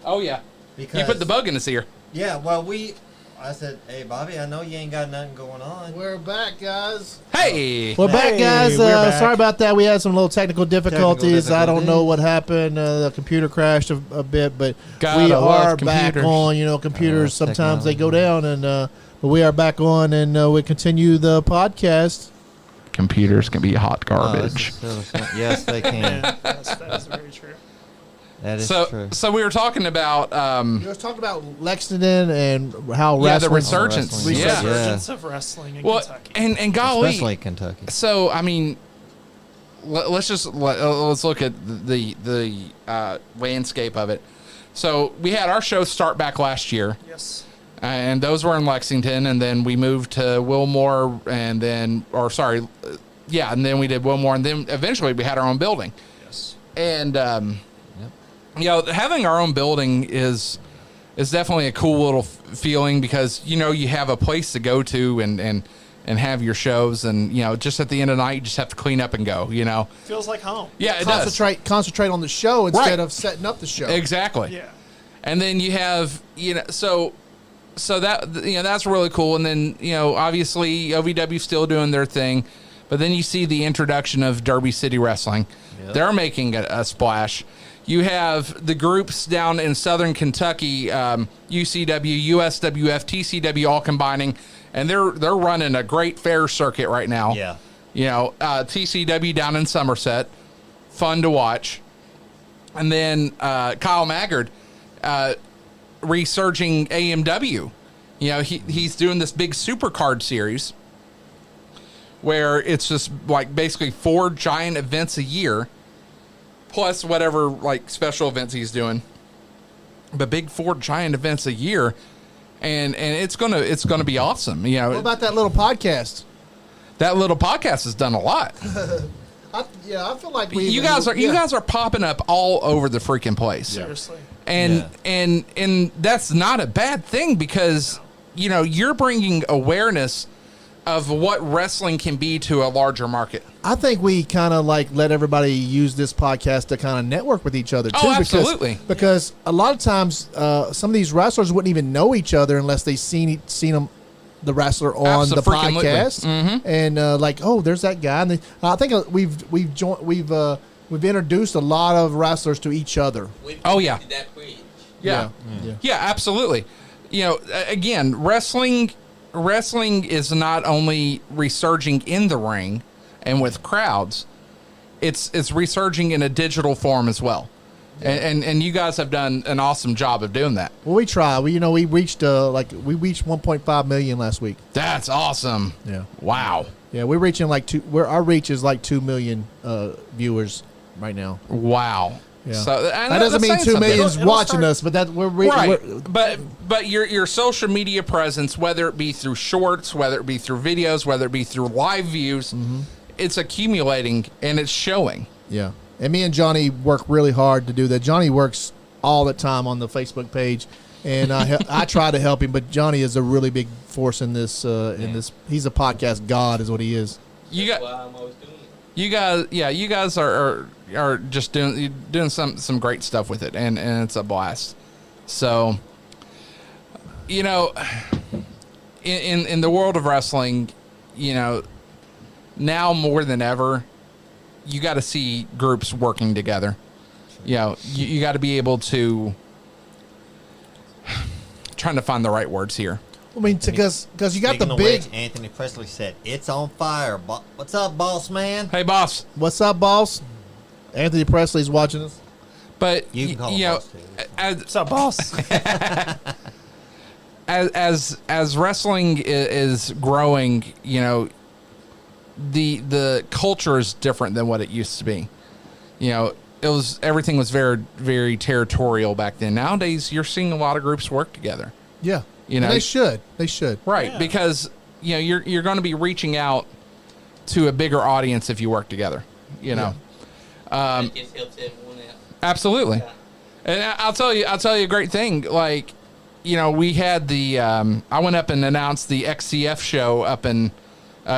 Oh, yeah. Because, you put the bug in his ear. Yeah, well, I said, hey, Bobby, I know you ain't got nothing going on. We're back, guys. Hey! We're back, guys. we're back. Sorry about that. We had some little technical difficulties. I don't know what happened. The computer crashed a bit, but we are back on. You know, computers, sometimes they go down, and but we are back on, and we continue the podcast. Computers can be hot garbage. Yes, they can. That's very true. That is true. So we were talking about... we were talking about Lexington and how wrestling... the resurgence. Resurgence of wrestling in Kentucky. And golly... Especially Kentucky. So, I mean, let's look at the landscape of it. So we had our show start back last year. Yes. And those were in Lexington, and then we moved to Wilmore, and then we did Wilmore, and then eventually we had our own building. Yes. And... you know, having our own building is definitely a cool little feeling because, you know, you have a place to go to and have your shows. And, you know, just at the end of the night, you just have to clean up and go, you know. Feels like home. Yeah, it Concentrate on the show instead of setting up the show. Exactly. Yeah. And then you have, you know, so that, you know, that's really cool. And then, you know, obviously OVW's still doing their thing. But then you see the introduction of Derby City Wrestling. Yep. They're making a splash. You have the groups down in Southern Kentucky, UCW, USWF, TCW, all combining, and they're running a great fair circuit right now. Yeah. You know, TCW down in Somerset, fun to watch. And then Kyle Maggard resurging AMW. You know, he's doing this big supercard series where it's just like basically 4 giant events a year. Plus whatever like special events he's doing, but big 4 giant events a year, and it's gonna be awesome. You know, what about that little podcast? That little podcast has done a lot. I feel like you guys are popping up all over the freaking place. Seriously, and that's not a bad thing because you know you're bringing awareness of what wrestling can be to a larger market. I think we kind of like let everybody use this podcast to kind of network with each other too. Oh, absolutely. Because a lot of times some of these wrestlers wouldn't even know each other unless they seen them, the wrestler on the podcast, and like, oh, there's that guy. And I think we've introduced a lot of wrestlers to each other. Yeah, absolutely. You know, again, wrestling is not only resurging in the ring and with crowds, it's resurging in a digital form as well. And you guys have done an awesome job of doing that. Well, we try. We reached 1.5 million last week. That's awesome. Yeah. Wow. Yeah, we're reaching our reach is like 2 million viewers right now. Wow. Yeah. So that doesn't mean 2 million's watching us, but that we're right. But your social media presence, whether it be through shorts, whether it be through videos, whether it be through live views, it's accumulating and it's showing. Yeah. And me and Johnny work really hard to do that. Johnny works all the time on the Facebook page, and I try to help him, but Johnny is a really big force in this. He's a podcast god, is what he is. That's why I'm always doing it. You guys are just doing some great stuff with it, and it's a blast. So, you know, in the world of wrestling, you know, now more than ever, you got to see groups working together. You know, you got to be able to trying to find the right words here. I mean, because you got the big. Which, Anthony Presley said, "It's on fire." What's up, boss man? Hey, boss. What's up, boss? Anthony Presley's watching us. But you can call him boss too. What's up, boss? as wrestling is growing, you know, the culture is different than what it used to be. You know, everything was very, very territorial back then. Nowadays, you're seeing a lot of groups work together. Yeah, you know, and they should, right? Yeah. Because you know you're going to be reaching out to a bigger audience if you work together. You know, it just helps everyone out. Absolutely. Yeah. And I'll tell you a great thing. Like, you know, we had I went up and announced the XCF show up in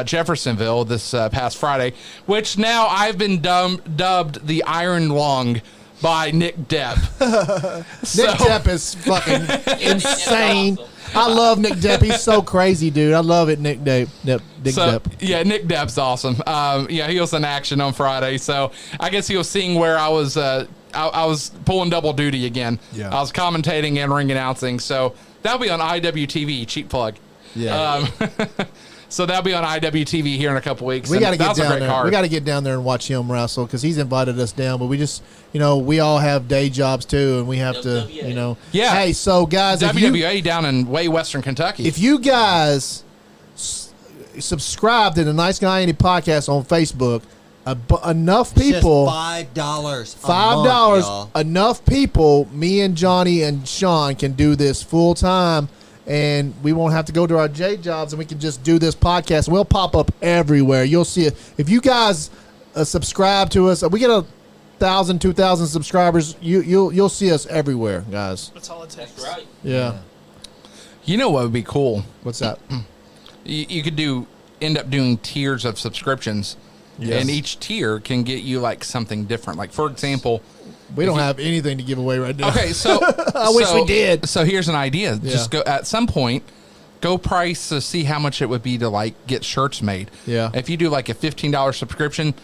Jeffersonville this past Friday, which now I've been dubbed the Iron Lung by Nick Depp. Nick Depp is fucking insane. I love Nick Depp. He's so crazy, dude. I love it, Nick Depp. Nick Depp. Yeah, Nick Depp's awesome. Yeah, he was in action on Friday, so I guess he was seeing where I was. I was pulling double duty again. Yeah. I was commentating and ring announcing, so that'll be on IWTV. Cheap plug. Yeah. So that'll be on IWTV here in a couple weeks. We got to get that's a down great there. card. We got to get down there and watch him wrestle because he's invited us down. But we just, we all have day jobs too, and we have to, Yeah. Hey, so guys, WWA down in way Western Kentucky. if you guys subscribe to the Nice Guy Andy podcast on Facebook, enough people, $5. $5, enough people, me and Johnny and Sean can do this full time. And we won't have to go to our J jobs, and we can just do this podcast. We'll pop up everywhere. You'll see it. If you guys subscribe to us, we get 1,000, 2,000 subscribers. You'll see us everywhere, guys. That's all it takes. That's right. Yeah. You know what would be cool? What's that? You could end up doing tiers of subscriptions, Yes. and each tier can get you like something different. Like for example, We don't have anything to give away right now. okay, so I wish we did. So here's an idea: Yeah. just go at some point, go price to see how much it would be to like get shirts made. Yeah. If you do like a $15 subscription,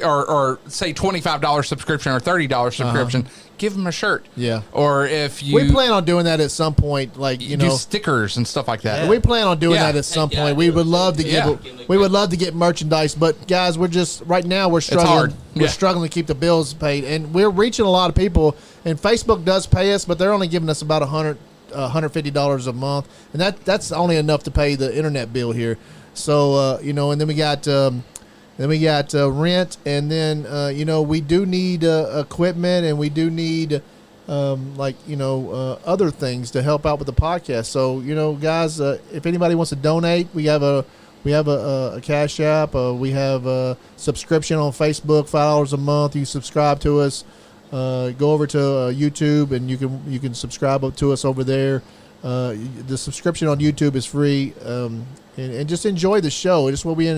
or say $25 subscription or $30 subscription, give them a shirt. Yeah. Or if you We plan on doing that at some point, like you do stickers and stuff like that. We plan on doing Yeah. that at some Yeah, point. We would love to Yeah. we would love to get merchandise, but guys, we're just right now we're struggling. hard. We're Yeah. struggling to keep the bills paid, and we're reaching a lot of people. And Facebook does pay us, but they're only giving us about $150 a month, and that's only enough to pay the internet bill here. So and then we got rent, and then we do need equipment, and we do need other things to help out with the podcast. So guys, if anybody wants to donate, we have a Cash App. We have a subscription on Facebook, $5 a month. You subscribe to us. Go over to YouTube, and you can subscribe to us over there. The subscription on YouTube is free, and just enjoy the show. It's what we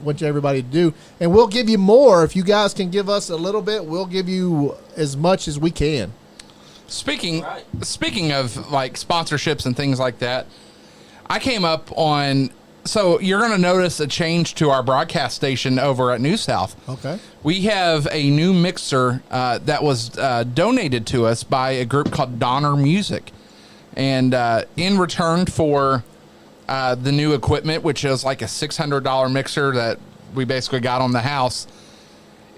want everybody to do, and we'll give you more if you guys can give us a little bit. We'll give you as much as we can. Speaking of like sponsorships and things like that, I came up on. So you're going to notice a change to our broadcast station over at New South. Okay. We have a new mixer that was donated to us by a group called Donner Music. And in return for the new equipment, which is like a $600 mixer that we basically got on the house,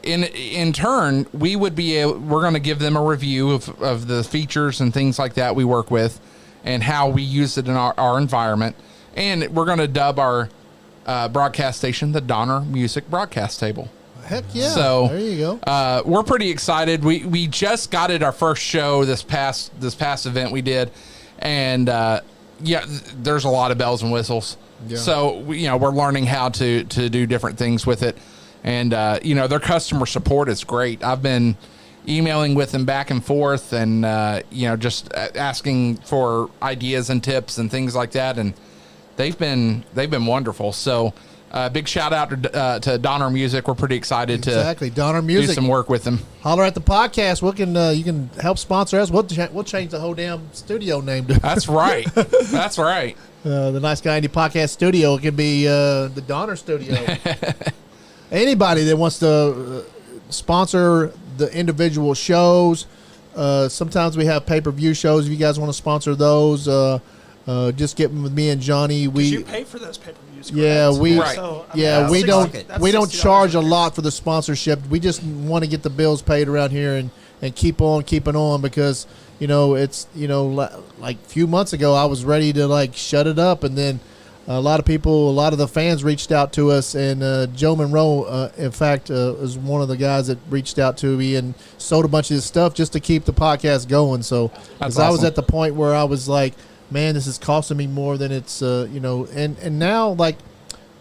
in turn, we're going to give them a review of the features and things like that we work with and how we use it in our environment. And we're going to dub our broadcast station the Donner Music Broadcast Table. Heck yeah. So there you go. We're pretty excited. We just got it our first show this past event we did. And there's a lot of bells and whistles. Yeah. So we're learning how to do different things with it. And their customer support is great. I've been emailing with them back and forth, and just asking for ideas and tips and things like that. And they've been wonderful. So big shout out to Donner Music. We're pretty excited to Donner Music. do some work with them. Holler at the podcast. You can help sponsor us. We'll change the whole damn studio name to That's right. That's right. the Nice Guy Andy Podcast Studio. It could be the Donner Studio. Anybody that wants to sponsor the individual shows. Sometimes we have pay-per-view shows. If you guys want to sponsor those, just get with me and Johnny. You pay for those pay-per-views. Yeah, correct? we Right. So, we don't $60 charge a year. lot for the sponsorship. We just want to get the bills paid around here and keep on keeping on, because it's like a few months ago I was ready to shut it up, and then a lot of the fans reached out to us, and Joe Monroe, in fact, is one of the guys that reached out to me and sold a bunch of his stuff just to keep the podcast going. So That's I was awesome. at the point where I was like, man, this is costing me more than it's, and now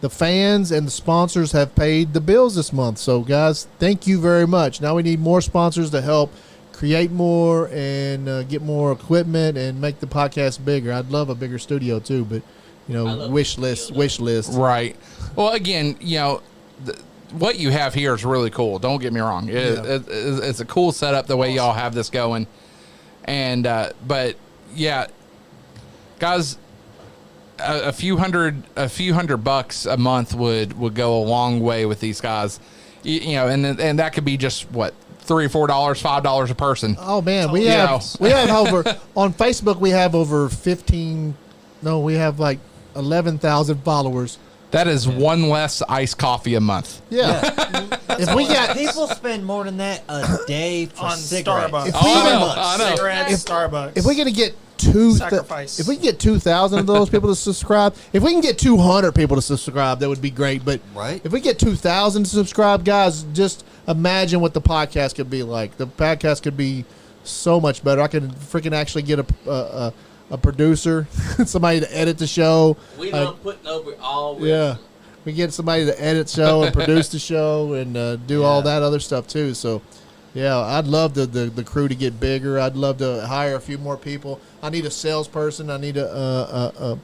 the fans and the sponsors have paid the bills this month. So guys, thank you very much. Now we need more sponsors to help create more and get more equipment and make the podcast bigger. I'd love a bigger studio too, but wish list. Right. Well, again, what you have here is really cool. Don't get me wrong. It's a cool setup the way y'all have this going. And but yeah, guys, a few hundred bucks a month would go a long way with these guys. You know, and that could be just what, $3 or $4, $5 a person. Oh man, we have over on Facebook. We have over 15. No, we have like 11,000 followers. That is one less iced coffee a month. Yeah. If we got people spend more than that a day for On cigarettes. Starbucks. I know. Cigarettes, Starbucks. if we're gonna get Sacrifice. if we can get 2,000 of those people to subscribe, if we can get 200 people to subscribe, that would be great. But Right. if we get 2,000 to subscribe, guys, just imagine what the podcast could be like. The podcast could be so much better. I could freaking actually get a producer, somebody to edit the show. We don't put over all. Yeah, we get somebody to edit the show and produce the show and do all that other stuff too. So, yeah, I'd love the crew to get bigger. I'd love to hire a few more people. I need a salesperson. I need a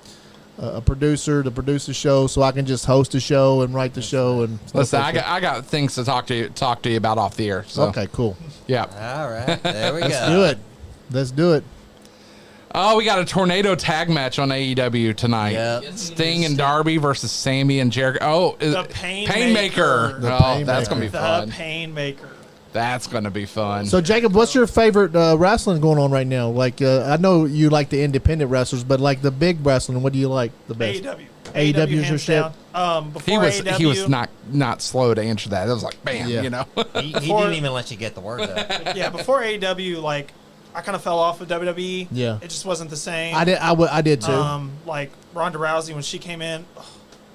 producer to produce the show so I can just host the show and write the show. And Listen, I got things to talk to you about off the air. So. Okay, cool. Yeah. All right, there we go. Let's do it. Oh, we got a tornado tag match on AEW tonight. Yep. Sting and Darby versus Sammy and Jericho. Oh, The Painmaker. Painmaker. Oh, that's gonna be The fun. Painmaker. That's gonna be fun. So, Jacob, what's your favorite wrestling going on right now? Like, I know you like the independent wrestlers, but like the big wrestling, what do you like the best? AEW. AEW is your hands shit? down. Before AEW, he was not slow to answer that. It was like bam, Yeah. you know. He didn't even let you get the words out. Yeah, before AEW, like I kind of fell off with WWE. Yeah. It just wasn't the same. I did too. Like Ronda Rousey when she came in,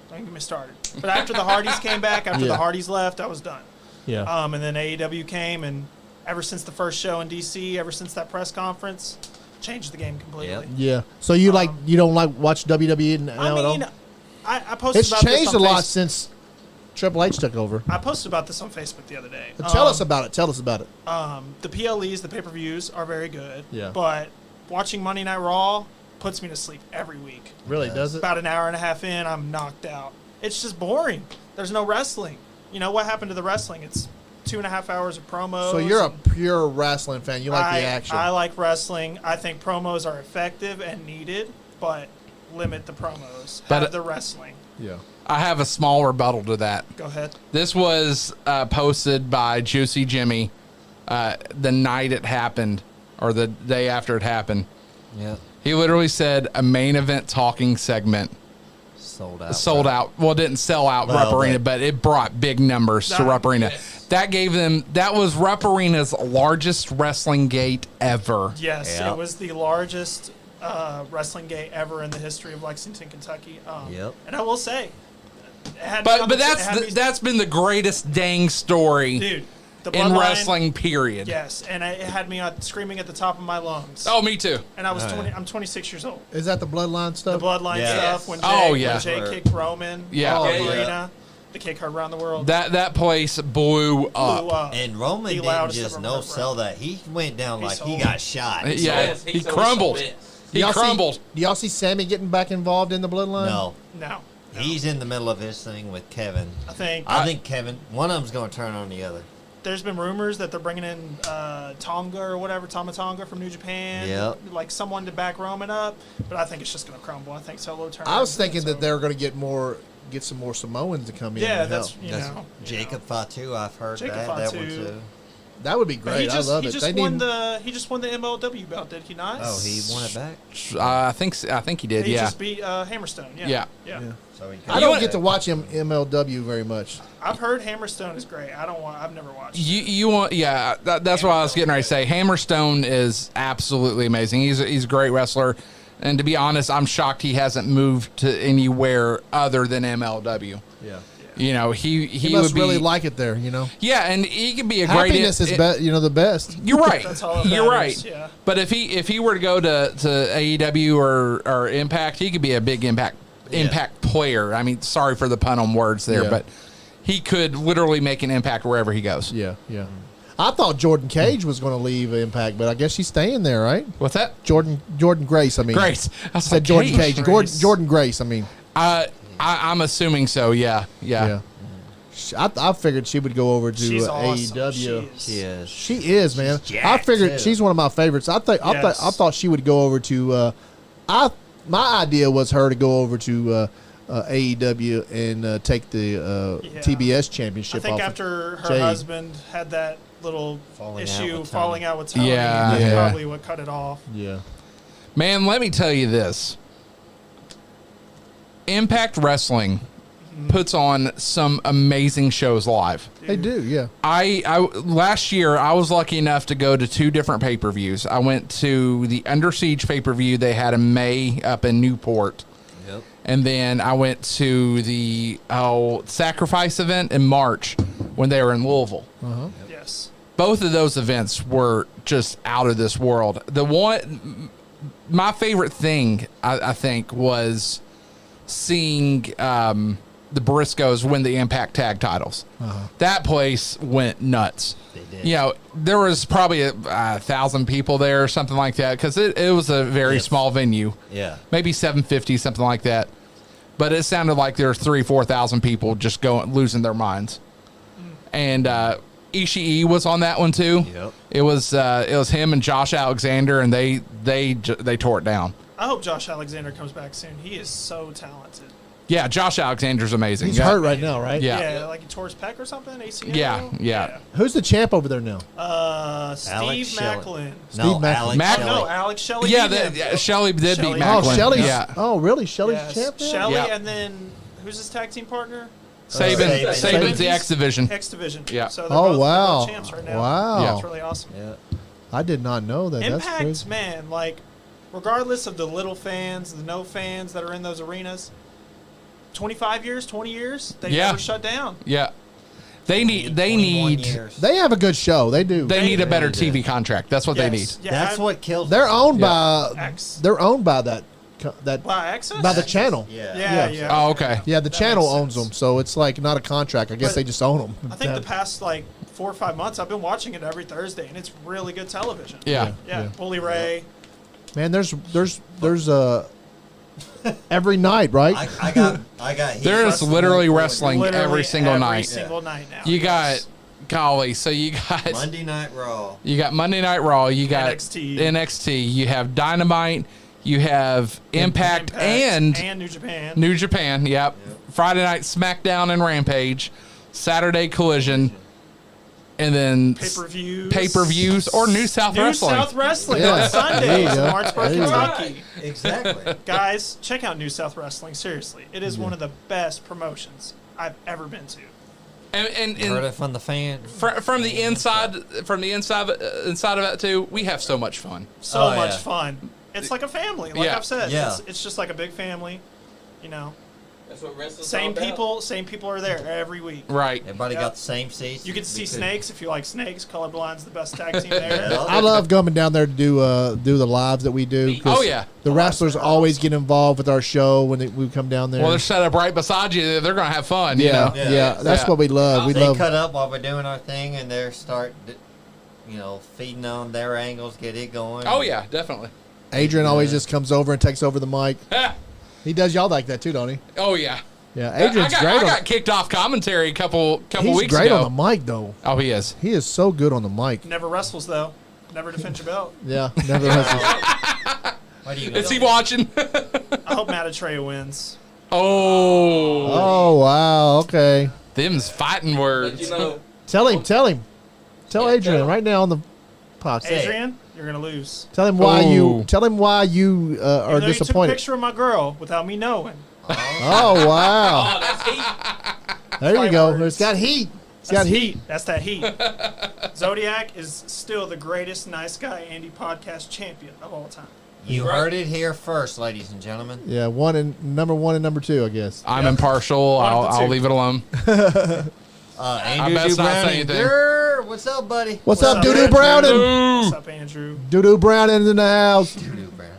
don't get me started. But after the Hardys came back, after Yeah. the Hardys left, I was done. Yeah. And then AEW came, and ever since the first show in DC, ever since that press conference, changed the game completely. Yep. Yeah. So you you don't like watch WWE now I at all? mean, I posted It's about changed this a on lot Face- since Triple H took over. I posted about this on Facebook the other day. Tell us about it. Tell us about it. The PLEs, the pay-per-views, are very good. Yeah. But watching Monday Night Raw puts me to sleep every week. Really, does it? About an hour and a half in, I'm knocked out. It's just boring. There's no wrestling. You know what happened to the wrestling? It's 2.5 hours of promos. So you're a and pure wrestling fan. You like the action. I like wrestling. I think promos are effective and needed, but limit the promos. But Have the wrestling. yeah. I have a small rebuttal to that. Go ahead. This was posted by Juicy Jimmy the night it happened, or the day after it happened. Yep. He literally said a main event talking segment Sold out. sold out. Well, it didn't sell out Well, Rupp Arena, but it brought big numbers to Rupp Arena. That gave them. That was Rupp Arena's largest wrestling gate ever. Yes, Yep. it was the largest wrestling gate ever in the history of Lexington, Kentucky. Yep. And I will say, it had me on But the- it had me- that's been the greatest dang story dude, the in bloodline, wrestling. Period. Yes, and it had me screaming at the top of my lungs. Oh, me too. And I was Oh, 20. yeah. I'm 26 years old. Is that the bloodline The stuff? bloodline Yeah. stuff when Jay, Oh, yeah. when Jay kicked Roman. Yeah. in Oh, the yeah. arena, the kick heard around the world. That place blew up. Blew up. And Roman The didn't loudest just ever no heard, sell bro. that. He went down He like he sold. got shot. Yeah, he crumbled. He Y'all crumbled. See, do y'all see Sammy getting back involved in the bloodline? No. No. He's in the middle of his thing with Kevin. I I think Kevin, one of them's going to turn on the other. There's been rumors that they're bringing in Tonga or whatever, Tama Tonga from New Japan. Yep. Like someone to back Roman up. But I think it's just going to crumble. I think Solo turns. I was thinking so- that they were going to get some more Samoans to come in. Yeah, and that's help. you That's know Jacob Fatu. I've heard Jacob that one Fatu. too. That would be But great. I love he it. just They won need he just won the MLW belt, did he not? Oh, he won it back. I think he did. He Yeah. just beat Hammerstone. Yeah. Yeah. Yeah. So he I don't get to watch him MLW very much. I've heard Hammerstone is great. I've never watched. You want that's what I was getting ready to say. Hammerstone is absolutely amazing. He's a great wrestler, and to be honest, I'm shocked he hasn't moved to anywhere other than MLW. Yeah. You know, he He would must be really like it there, you know. yeah, and he could be a great. Happiness is the best. You're right. That's all that You're matters, right. yeah. But if he were to go to AEW or Impact, he could be a big Impact player. I mean, sorry for the pun on words there, Yeah. but he could literally make an impact wherever he goes. Yeah, yeah. I thought Jordan Cage was going to leave Impact, but I guess she's staying there, right? What's that? Jordan Grace, I mean. Grace. I Said Jordan Cage. Grace. Jordan Grace, I mean. I'm assuming so. Yeah. I figured she would go over to She's awesome. AEW. She is. She is, man. She's I figured jacked, too. she's one of my favorites. I thought she would go over to. My idea was her to go over to AEW and take the TBS championship. I think off after of her Jade. husband had that little falling out with Tony, Yeah. that's Yeah. probably what cut it off. Yeah. Man, let me tell you this. Impact Wrestling puts on some amazing shows live. They do, yeah. I last year I was lucky enough to go to 2 different pay-per-views. I went to the Under Siege pay-per-view they had in May up in Newport. Yep. And then I went to the Sacrifice event in March when they were in Louisville. Yes. Both of those events were just out of this world. My favorite thing, I think, was seeing the Briscoes win the Impact Tag titles. That place went nuts. They did. You know, there was probably 1,000 people there or something like that because it was a very small venue. Yeah. Maybe 750, something like that. But it sounded like there were 3,000-4,000 people just losing their minds. And Ishii was on that one too. Yep. It was him and Josh Alexander, and they tore it down. I hope Josh Alexander comes back soon. He is so talented. Yeah, Josh Alexander's amazing. He's Yeah. hurt right now, right? Yeah. Like he tore his pec or something, ACL? Yeah. Who's the champ over there now? Steve Alex Shelley. Macklin. No, Steve Alex Mac- Shelley. No, Alex Shelley. Yeah, beat him. Shelley did Shelley. beat Oh, Macklin. Shelley's. Yeah. Oh, really? Shelley's Yes. champ now? Shelley, Yeah. and then who's his tag team partner? Saban's the X Division. X Division. Yeah. So Oh, they're wow. both champs right now. Wow. Yeah. That's really awesome. Yeah. I did not know that. That's Impact, crazy. man, like, regardless of the little fans, the no fans that are in those arenas, 25 years, 20 years, they Yeah. never shut down. Yeah. They 21 need years. They have a good show. They do. they need a better They do. TV contract. That's what they need. Yeah, That's what killed. They're owned Yeah. by. X. They're owned by that. By Access? By the channel. Yeah. Yeah. Oh, okay. Yeah, the That channel makes owns sense. them, so it's like not a contract. I guess But they just own them. I think the past, like, 4 or 5 months, I've been watching it every Thursday, and it's really good television. Yeah. Yeah. Bully Ray. Man, there's every night, right? I got heat There's wrestling literally going wrestling Literally every single every night. single night now. You Yes. got golly, so you got Monday Night Raw. you got Monday Night Raw, you got NXT. NXT, you have Dynamite, you have Impact, and New Japan. New Japan. Yep. Friday Night SmackDown and Rampage, Saturday Collision, and then pay-per-views or New South Wrestling. New South Wrestling Yeah. on There you Sundays in go. Martinsburg, There you go. Kentucky. Exactly. Guys, check out New South Wrestling. Seriously, it is one of the best promotions I've ever been to. And Heard it from the fan. from the inside of it too, we have so much fun. So Oh, much yeah. fun. It's like a family, like Yeah. I've said. Yeah. It's just like a big family. You know, That's what wrestling's same all about. people are there every week. Right. Everybody Yeah. got the same seats. You get to see We could- snakes if you like snakes. Colorblind's the best tag team there. Yeah. I love coming down there to do the lives that we do. 'cause Oh, yeah. the wrestlers always get involved with our show when we come down there. Well, they're set up right beside you. They're going to have fun, you yeah, know. yeah, that's Yeah. what we love. We They love. cut up while we're doing our thing, and they're feeding on their angles, get it going. Oh, yeah, definitely. Adrian always just comes over and takes over the mic. He does y'all like that too, don't he? Oh, yeah. Yeah, Adrian's I great. got kicked off commentary a couple He's weeks great ago. on the mic though. Oh, he is. He is so good on the mic. Never wrestles though. Never defends your belt. Yeah, never has. What are you Is gonna he do? watching? I hope Matt Atreya wins. Oh, Oh wow, okay. them's fighting But words. you know, Tell him. Tell Yeah, Adrian tell him. right now on the podcast. Adrian, you're gonna lose. Tell him why Ooh. you. Tell him why you are Even though you took a disappointed. picture of my girl without me knowing. Oh wow! oh, that's heat. There you go. Fireworks. It's got heat. It's That's got heat. That's that heat. Zodiac is still the greatest Nice Guy Andy podcast champion of all time. You heard it here first, ladies and gentlemen. Yeah, number one and number two, I guess. I'm impartial. One of the I'll two. leave it alone. Andrew best not say Browning. anything. Grr, what's up, buddy? What's up, Doo Doo Andrew? Browning? What's up, Andrew? Doo Doo Browning in the house. Andrew Browning.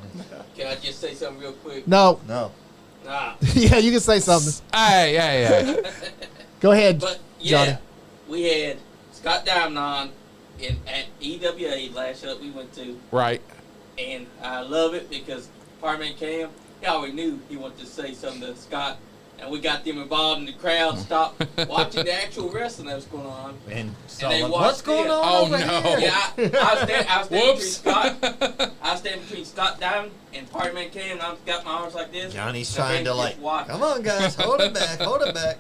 Can I just say something real quick? No. No. Nah. Yeah, you can say something. Hey. Go ahead, But yeah, Johnny. we had Scott Diamond on at EWA last show we went to, Right. and I love it because Fireman Cam, he already knew he wanted to say something to Scott and we got them involved, and the crowd stopped watching the actual wrestling that was going on. And so they like, watched what's going it. on Oh, over no. here? Yeah, I was standing between Whoops. Scott. I was standing between Scott Diamond and Party Man came, and I got my arms like this. Johnny's and trying to just like, watch. come on guys, hold it back, hold it back.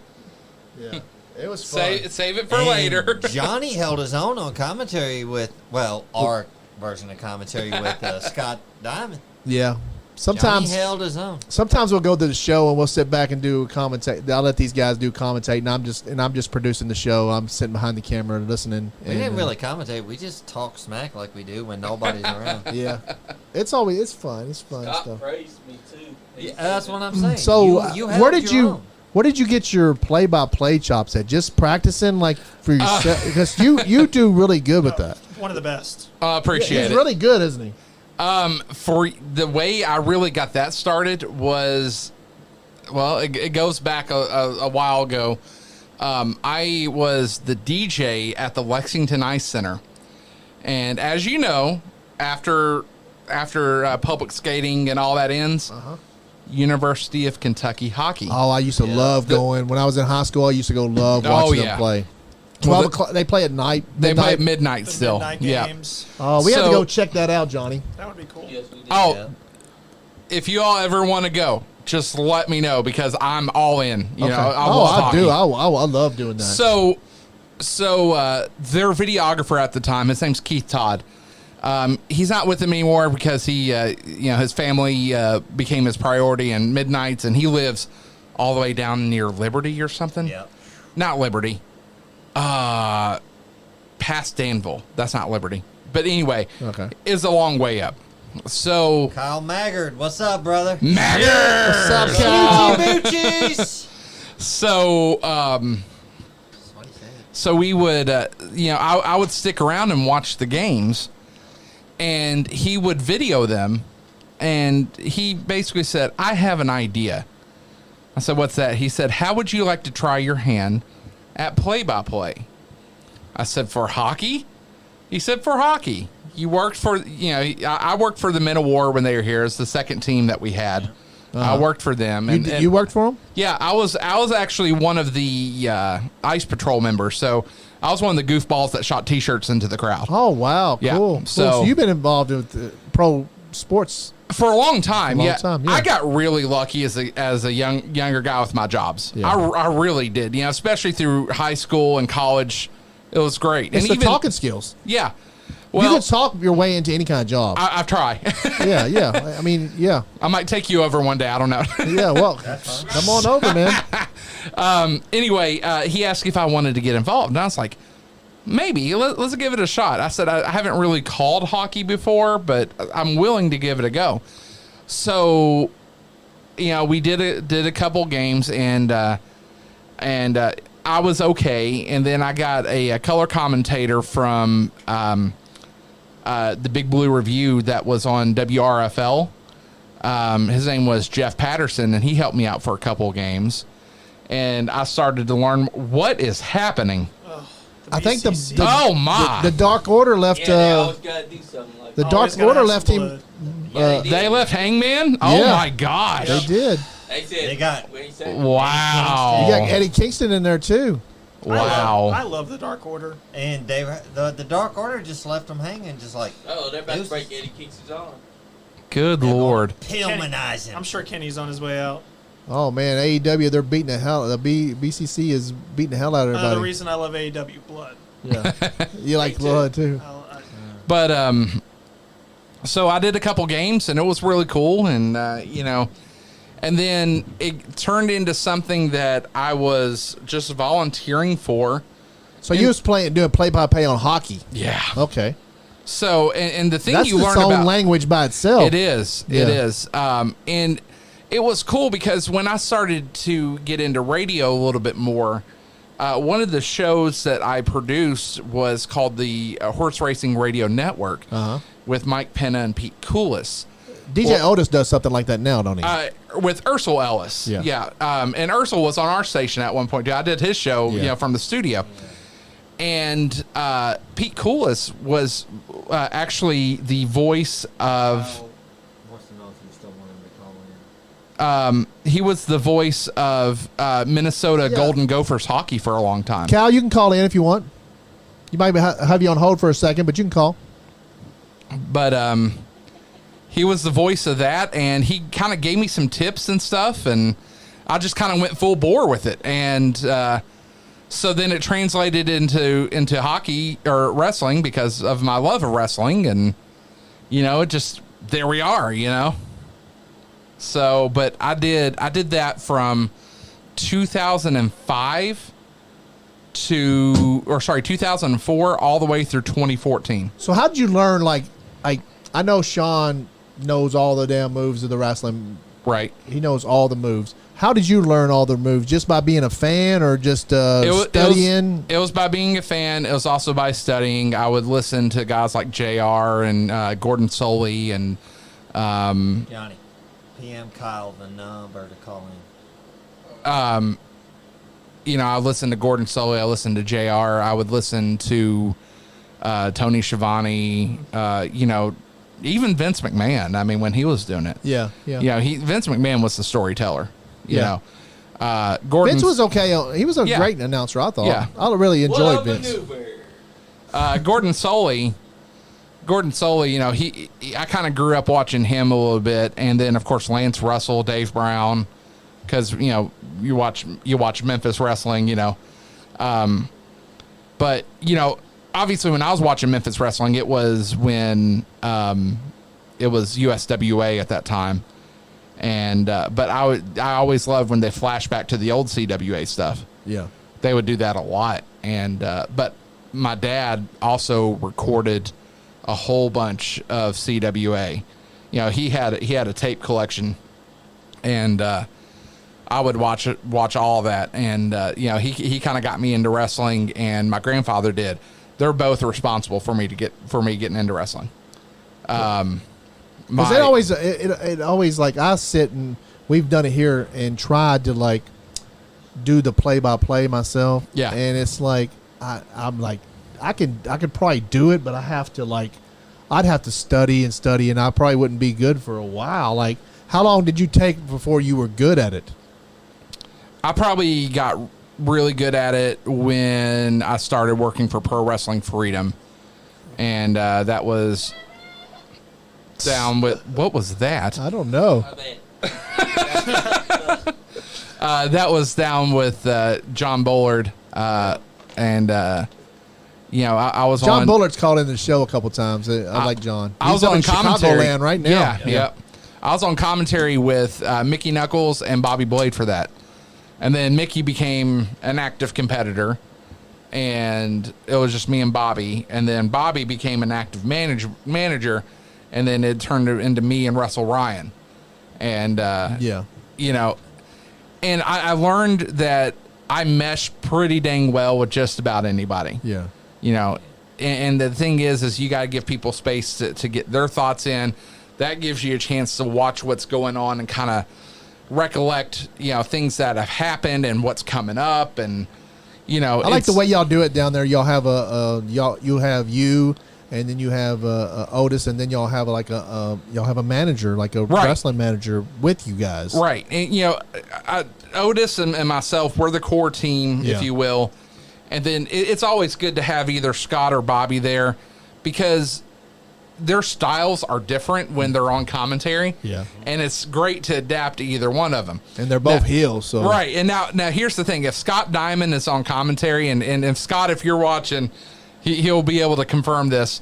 Yeah, it was fun. Save it for And later. Johnny held his own on commentary with, well, our version of commentary with Scott Diamond. Yeah, sometimes Johnny held his own. sometimes we'll go to the show and we'll sit back and do commentate. I'll let these guys do commentate, and I'm just producing the show. I'm sitting behind the camera listening. We didn't really commentate. We just talk smack like we do when nobody's around. Yeah, it's fun. It's fun Scott stuff. praised me too. Yeah, that's what I'm saying. So, held where did your you own. where did you get your play-by-play chops at? Just practicing, like for yourself, because you do really good with that. One of the best. Appreciate He's it. really good, isn't he? For the way I really got that started was, well, it goes back a while ago. I was the DJ at the Lexington Ice Center, and as you know, after public skating and all that ends, University of Kentucky hockey. Oh, I used to love going when I was in high school. I used to go love watching them play. 12 o'clock. They play at night. They play at midnight. midnight The still. midnight Yeah. games. Oh, we have to So- go check that out, Johnny. That would be cool. Yes, we did. Oh, Yeah. if you all ever want to go, just let me know because I'm all in. You know, I oh, love I hockey. do. I love doing that. So their videographer at the time, his name's Keith Todd. He's not with them anymore because he, his family became his priority in midnights, and he lives all the way down near Liberty or something. Yeah. Not Liberty. Past Danville. That's not Liberty. But anyway, Okay. it's a long way up. So Kyle Maggard, what's up, brother? Maggard! What's up, Cal? Moochies! So That's what he said. So we would, I would stick around and watch the games, and he would video them, and he basically said, I have an idea. I said, what's that? He said, how would you like to try your hand at play-by-play? I said, for hockey? He said, for hockey. You worked for, I worked for the Men of War when they were here. It's the second team that we had. I worked for them. You worked for him? Yeah, I was actually one of the Ice Patrol members. So I was one of the goofballs that shot T-shirts into the crowd Oh, wow. Yeah, Cool. so- So you've been involved with pro sports. for a long time. A long time, yeah. I got really lucky as a younger guy with my jobs. Yeah. I really did. Especially through high school and college, it was great. It's and the even talking skills. yeah. You Well, can talk your way into any kind of job. I try. Yeah. I mean, yeah. I might take you over one day. I don't know. Yeah, well, come on over, man. Anyway, he asked if I wanted to get involved, and I was like, maybe let's give it a shot. I said I haven't really called hockey before, but I'm willing to give it a go. So, we did a couple games, and I was okay, and then I got a color commentator from the Big Blue Review that was on WRFL. His name was Jeff Patterson, and he helped me out for a couple of games. And I started to learn what is happening. I think the BCC. Oh, my. the Dark Order left. Yeah, they always gotta do something like The that. Always Dark gotta Order have left some him. blood. Yeah, they They did. left Hangman? Oh, Yeah. my gosh. They did. They said They got- what he said. Wow. You got Eddie Kingston in there too. I Wow. love the Dark Order. And they the Dark Order just left them hanging, just like Oh, they're about to Deuces. break Eddie Kingston's arm. Good Lord. Pillmanize him. I'm sure Kenny's on his way out. Oh man, AEW they're beating the hell. The BCC is beating the hell out of The everybody. reason I love AEW, blood. Yeah, you like Me too. blood too. But so I did a couple games, and it was really cool, and and then it turned into something that I was just volunteering for. So you was doing play-by-play on hockey. Yeah. Okay, So and the thing that's you its learn own about language by itself. it is Yeah. it is and it was cool because when I started to get into radio a little bit more. One of the shows that I produced was called the Horse Racing Radio Network with Mike Penna and Pete Coulis. DJ Otis does something like that now, don't he? With Ursel Ellis. Yeah. And Ursel was on our station at one point too. I did his show, Yeah. from the studio. And Pete Coulis was actually the voice of. Wants to know if you still want him to call He was the voice of Minnesota Golden Gophers hockey for a long time. Cal, you can call in if you want. You might have you on hold for a second, but you can call. But he was the voice of that, and he kind of gave me some tips and stuff, and I just kind of went full bore with it. And so then it translated into hockey or wrestling because of my love of wrestling, and it just there we are, So, but I did that from 2005 2004 all the way through 2014. So how did you learn? Like I know Sean knows all the damn moves of the wrestling. Right. He knows all the moves. How did you learn all the moves? Just by being a fan, or just studying? It was by being a fan. It was also by studying. I would listen to guys like JR and Gordon Soley and Johnny. PM Kyle the number to call in. I listened to Gordon Soley. I listened to JR. I would listen to Tony Schiavone. Even Vince McMahon. I mean, when he was doing it. Yeah. Vince McMahon was the storyteller. Gordon Vince was okay. He was a great announcer, I thought. Yeah. I really enjoyed Vince. Gordon Soley, I kind of grew up watching him a little bit, and then of course Lance Russell, Dave Brown, because you watch Memphis wrestling, but obviously when I was watching Memphis wrestling, it was when it was USWA at that time. And but I always loved when they flash back to the old CWA stuff. Yeah, they would do that a lot. And but my dad also recorded a whole bunch of CWA. He had a tape collection, and I would watch all of that. And he kind of got me into wrestling, and my grandfather did. They're both responsible for me getting into wrestling. Because it always like I sit and we've done it here and tried to like do the play-by-play myself. Yeah, and it's like I'm like I could probably do it, but I'd have to study, and I probably wouldn't be good for a while. Like, how long did you take before you were good at it? I probably got really good at it when I started working for Pro Wrestling Freedom, and that was down with what was that? I don't know. That was down with John Bullard, and I was John on. Bullard's called in the show a couple times. I like John. I was on commentary Chicagoland right now. Yeah. I was on commentary with Mickey Knuckles and Bobby Blade for that, and then Mickey became an active competitor, and it was just me and Bobby, and then Bobby became an active manager. And then it turned into me and Russell Ryan. And, and I learned that I mesh pretty dang well with just about anybody. Yeah. And the thing is you got to give people space to get their thoughts in. That gives you a chance to watch what's going on and kind of recollect, things that have happened and what's coming up. And, I like the way y'all do it down there. Y'all have you have you. And then you have Otis, and then y'all have a manager, like a wrestling manager with you guys. Right. And, Otis and myself, we're the core team, if you will. And then it's always good to have either Scott or Bobby there because their styles are different when they're on commentary. Yeah. And it's great to adapt to either one of them. And they're both heels. So. Right. And now here's the thing. If Scott Diamond is on commentary, and if Scott, if you're watching, he'll be able to confirm this.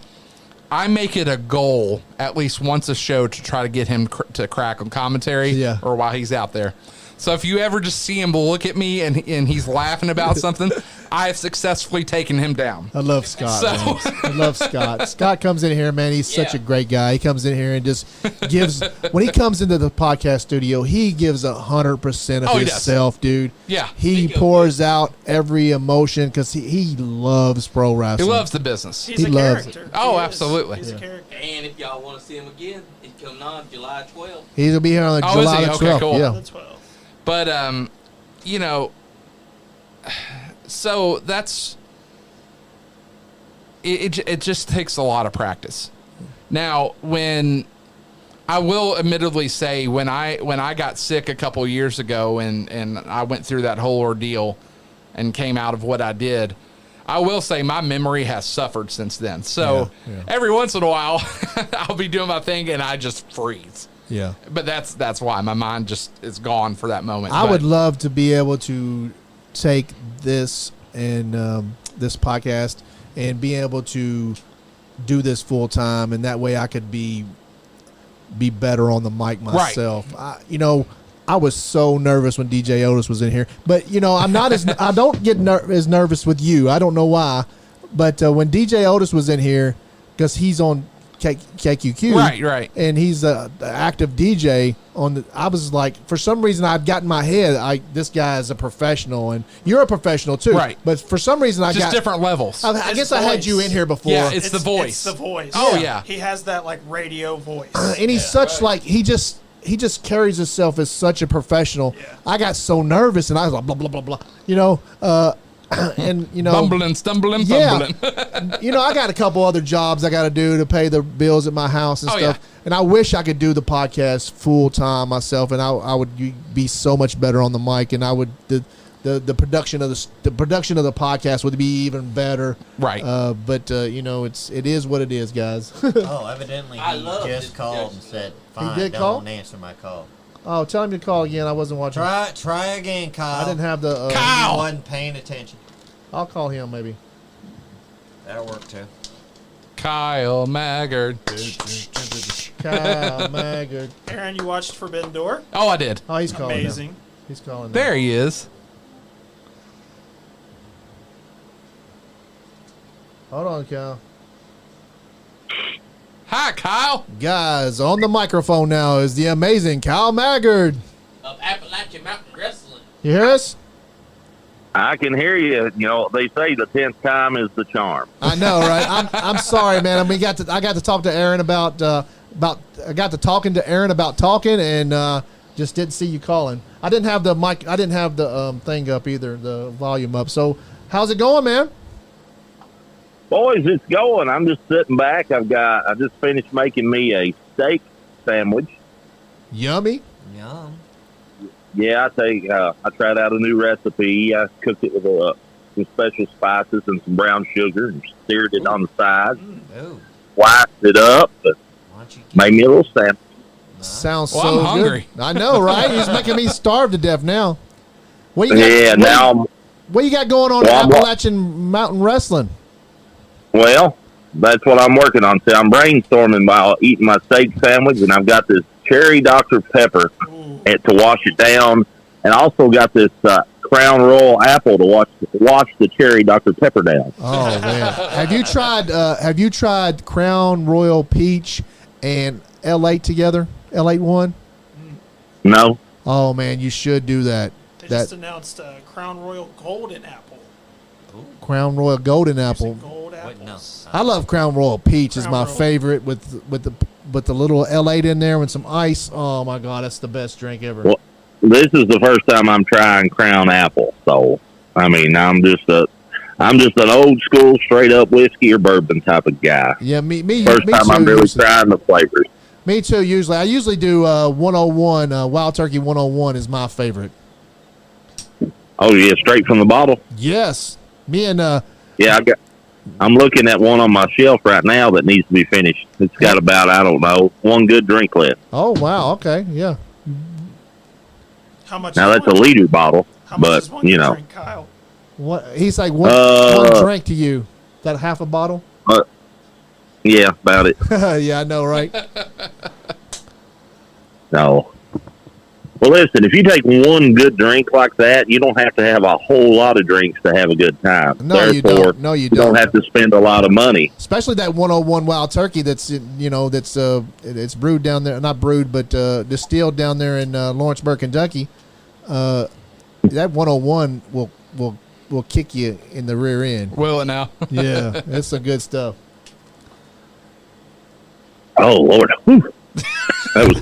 I make it a goal at least once a show to try to get him to crack on commentary or while he's out there. So if you ever just see him look at me and he's laughing about something, I have successfully taken him down. I love Scott. Man. I love Scott. Scott comes in here, man. He's such a great guy. He comes in here and just gives. When he comes into the podcast studio, he gives 100% of himself, dude. Yeah, he pours out every emotion because he loves pro wrestling. He loves the business. He's a character. Oh, absolutely. He's a character. And if y'all want to see him again, he's coming on July 12th. He's gonna be here on July 12th. Okay, cool. Yeah. The 12th. But so that's it just takes a lot of practice. Now, when I will admittedly say when I got sick a couple years ago and I went through that whole ordeal and came out of what I did, I will say my memory has suffered since then. So every once in a while, I'll be doing my thing and I just freeze. Yeah. But that's why my mind just is gone for that moment. I would love to be able to take this and this podcast and be able to do this full time, and that way I could be better on the mic myself. Right. I was so nervous when DJ Otis was in here, but I'm not I don't get as nervous with you. I don't know why, but when DJ Otis was in here, because he's on KQQ, right, and he's the active DJ I was like, for some reason I'd got in my head, this guy is a professional, and you're a professional too, right? But for some reason I got different levels. I guess I had you in here before. Yeah, it's the voice. It's the voice. Oh yeah, he has that like radio voice, and he's such like he just carries himself as such a professional. Yeah. I got so nervous, and I was like, blah blah blah blah, and bumbling, stumbling, fumbling. I got a couple other jobs I got to do to pay the bills at my house and stuff. Yeah. And I wish I could do the podcast full time myself, and I would be so much better on the mic, and I would the production of the podcast would be even better. Right. But it is what it is, guys. Oh, evidently he just called and said, "Fine, did don't call? answer my call." Oh, tell him to call again. I wasn't watching. Try again, Kyle. I didn't have the. Kyle! He wasn't paying attention. I'll call him maybe. That'll work too. Kyle Maggard. Kyle Maggard. Aaron, you watched Forbidden Door? Oh, I did. Oh, he's calling. Amazing. Now. He's calling. Now. There he is. Hold on, Kyle. Hi, Kyle. Guys, on the microphone now is the amazing Kyle Maggard. Of Appalachian Mountain Wrestling. You hear us? I can hear you. They say the 10th time is the charm. I know, right? I'm sorry, man. I got to talk to Aaron about I got to talking to Aaron about talking, and just didn't see you calling. I didn't have the mic. I didn't have the thing up either, the volume up. So, how's it going, man? Boys, it's going. I'm just sitting back. I just finished making me a steak sandwich. Yummy. Yum. Yeah, I tried out a new recipe. I cooked it with some special spices and some brown sugar and seared it on the side. Ooh. Sliced it up, but Why don't you get made me a little sandwich. Sounds Well, so I'm hungry. good. I know, right? He's making me starve to death now. What you got, Yeah, what you got going on Well, at Appalachian Mountain Wrestling? well, that's what I'm working on. See, I'm brainstorming while eating my steak sandwich, and I've got this cherry Dr. Pepper to wash it down, and also got this Crown Royal apple to wash the cherry Dr. Pepper down. Oh man, have you tried Crown Royal Peach and L8 together? L8 one? No? Oh man, you should do that. They That just announced Crown Royal Golden Apple. Crown Royal Golden There's Apple. Gold Wait, no. apples. I love Crown Royal Peach. Is Crown my Royal. favorite with the little L8 in there with some ice. Oh my god, that's the best drink ever. Well, this is the first time I'm trying Crown Apple, so I mean, I'm just an old school, straight up whiskey or bourbon type of guy. Yeah, me First me time too. I'm really Usually. trying the flavors. Me too. I usually do 101. Wild Turkey 101 is my favorite. Oh yeah, straight from the bottle. Yes, me and Yeah, I'm looking at one on my shelf right now that needs to be finished. It's got about, I don't know, one good drink left. oh wow, okay, yeah. How much? Now is that's a one? liter bottle, How much but is one you know, drink, Kyle? What he's like one drink to you? That half a bottle? yeah, about it. Yeah, I know, right? No. Well, listen, if you take one good drink like that, you don't have to have a whole lot of drinks to have a good time. No, you Therefore, don't. No, you you don't don't. have to spend a lot of money. Especially that 101 Wild Turkey that's it's brewed down there, not brewed, but distilled down there in Lawrenceburg, Kentucky. That 101 will kick you in the rear end. Will it now? Yeah, it's some good stuff. Oh, Lord. Whew. That was...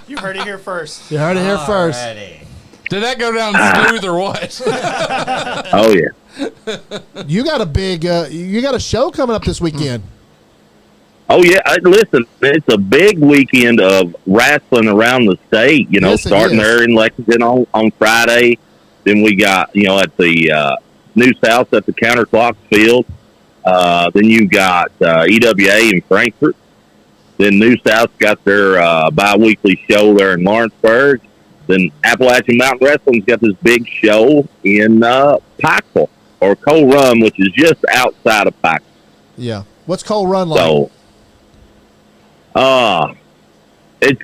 You heard it here first. You heard it here first. Alrighty. Did that go down smooth or what? Oh, yeah. You got a big, you got a show coming up this weekend. Oh yeah, listen, it's a big weekend of wrestling around the state. You know, Yes, it starting is. there in Lexington on Friday. Then we got at the New South at the Counterclock Field. Then you got EWA in Frankfurt. Then New South's got their bi-weekly show there in Lawrenceburg. Then Appalachian Mountain Wrestling's got this big show in Pikeville, or Coal Run, which is just outside of Pikeville. Yeah. What's Coal Run like? So, it's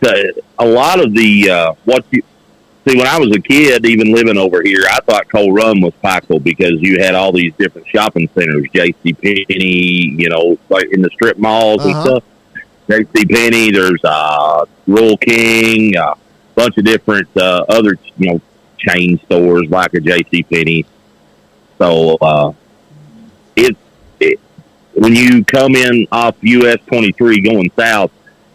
a lot of the what you see. When I was a kid, even living over here, I thought Coal Run was Pikeville because you had all these different shopping centers, J.C. Penney, like in the strip malls and stuff. J.C. Penney, there's Rural King, a bunch of different other chain stores like a J.C. Penney. So when you come in off US 23 going south,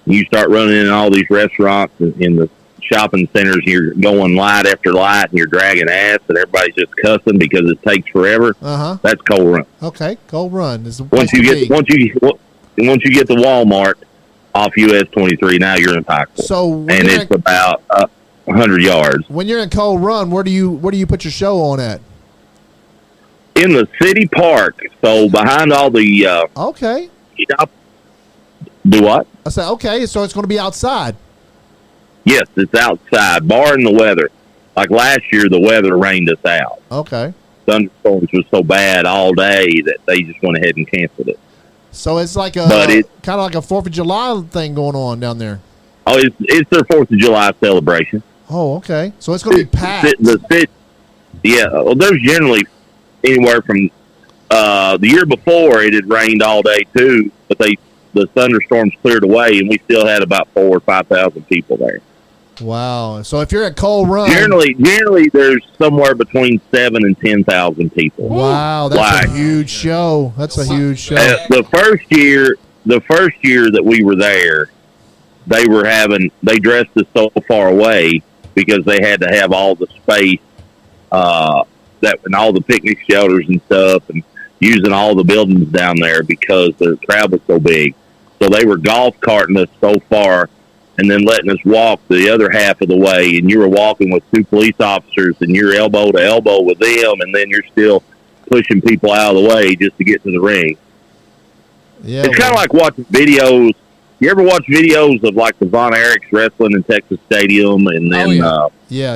you start running in all these restaurants in the shopping centers. You're going light after light, and you're dragging ass, and everybody's just cussing because it takes forever. That's Coal Run. Okay, Coal Run is the once you get to Walmart off US 23, now you're in Pikeville. So and it's about 100 yards. When you're in Coal Run, where do you put your show on at? In the city park, so behind all the okay. Do what? I said okay, so it's going to be outside. Yes, it's outside, barring the weather. Like last year, the weather rained us out. Okay. Thunderstorms was so bad all day that they just went ahead and canceled it. So it's like kind of like a 4th of July thing going on down there. Oh, it's their 4th of July celebration. Oh, okay. So it's going to be packed. Well, there's generally anywhere from the year before it had rained all day too, but the thunderstorms cleared away, and we still had about 4,000 or 5,000 people there. Wow! So if you're at Coal Run, generally there's somewhere between 7,000 and 10,000 people. Wow, that's a huge show. That's a huge show. The first year that we were there, they dressed us so far away because they had to have all the space and all the picnic shelters and stuff, and using all the buildings down there because the crowd was so big. So they were golf carting us so far and then letting us walk the other half of the way. And you were walking with 2 police officers, and you're elbow to elbow with them, and then you're still pushing people out of the way just to get to the ring. Yeah, it's kind of like watching videos. You ever watch videos of like the Von Erichs wrestling in Texas Stadium, and then yeah,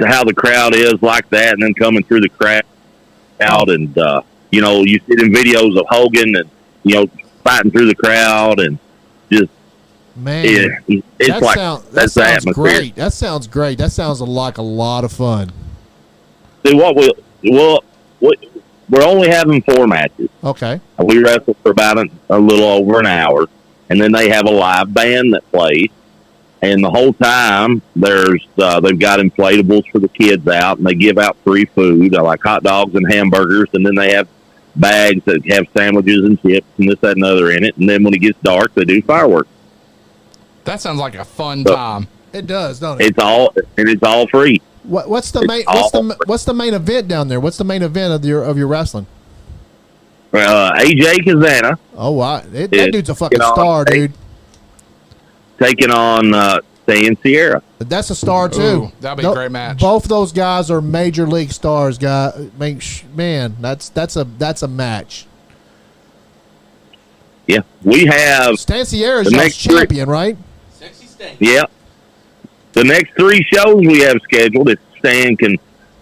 how the crowd is like that, and then coming through the crowd, and you see in videos of Hogan and fighting through the crowd, and just it's that the atmosphere. Great. That sounds great. That sounds like a lot of fun. See we're only having 4 matches. Okay. We wrestle for about a little over an hour, and then they have a live band that plays. And the whole time, they've got inflatables for the kids out, and they give out free food, like hot dogs and hamburgers, and then they have bags that have sandwiches and chips and this, that, and other in it. And then when it gets dark, they do fireworks. That sounds like a fun time. It does, don't it? It's all free. What's the main event down there? What's the main event of your wrestling? AJ Kazana. Oh wow, that dude's a fucking star, dude. Taking on Stan Sierra. That's a star too. Ooh, that'll be a great match. Both those guys are major league stars, guy. Man, that's a match. Yeah, we have Stan Sierra's your champion, right? Sexy Stan. Yeah. The next 3 shows we have scheduled, if Stan can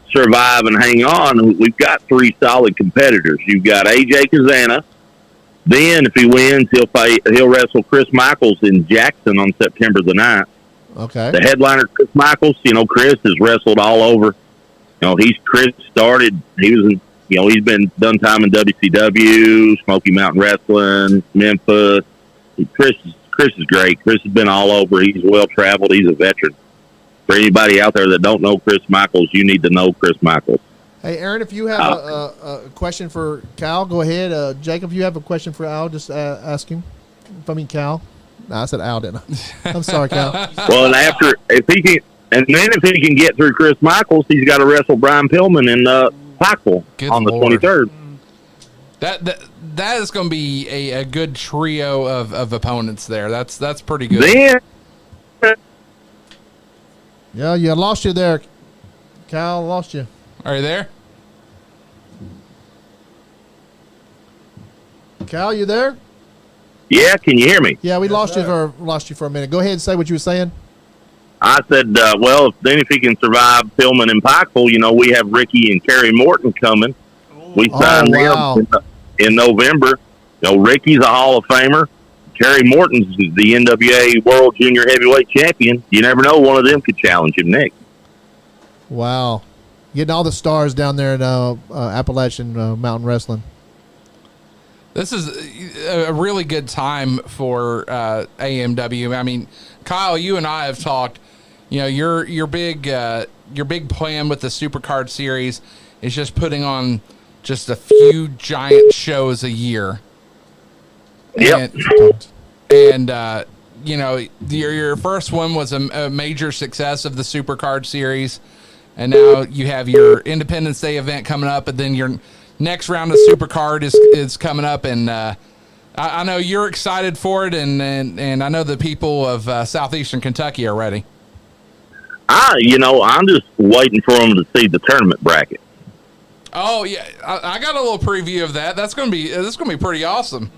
survive and hang on, we've got 3 solid competitors. You've got AJ Kazana. Then, if he wins, he'll wrestle Chris Michaels in Jackson on September the 9th. Okay. The headliner, Chris Michaels, Chris has wrestled all over. Chris started, he's been done time in WCW, Smoky Mountain Wrestling, Memphis. Chris is great. Chris has been all over. He's well-traveled. He's a veteran. For anybody out there that don't know Chris Michaels, you need to know Chris Michaels. Hey, Aaron, if you have a question for Cal, go ahead. Jacob, if you have a question for Al, just ask him. Cal. No, I said Al, didn't I? I'm sorry, Cal. Well, and if he can get through Chris Michaels, he's got to wrestle Brian Pillman in Pikeville on the 23rd. That is going to be a good trio of opponents there. That's pretty good. Then, Yeah, you lost you there, Kyle. Lost you. Are you there? Kyle, you there? yeah, can you hear me? Yeah, we lost you for a minute. Go ahead and say what you were saying. I said, well, if he can survive Tillman and Pikeville, we have Ricky and Kerry Morton coming. We signed them in November. Ricky's a Hall of Famer. Kerry Morton's the NWA World Junior Heavyweight Champion. You never know, one of them could challenge him next. Wow. Getting all the stars down there in Appalachian Mountain Wrestling. This is a really good time for AMW. I mean, Kyle, you and I have talked. Your big plan with the Supercard series is just putting on just a few giant shows a year. Yep. And your first one was a major success of the Supercard series, and now you have your Independence Day event coming up, and then your next round of Supercard is coming up, and I know you're excited for it, and I know the people of southeastern Kentucky are ready. I'm just waiting for them to see the tournament bracket. Oh yeah, I got a little preview of that. That's gonna be pretty awesome.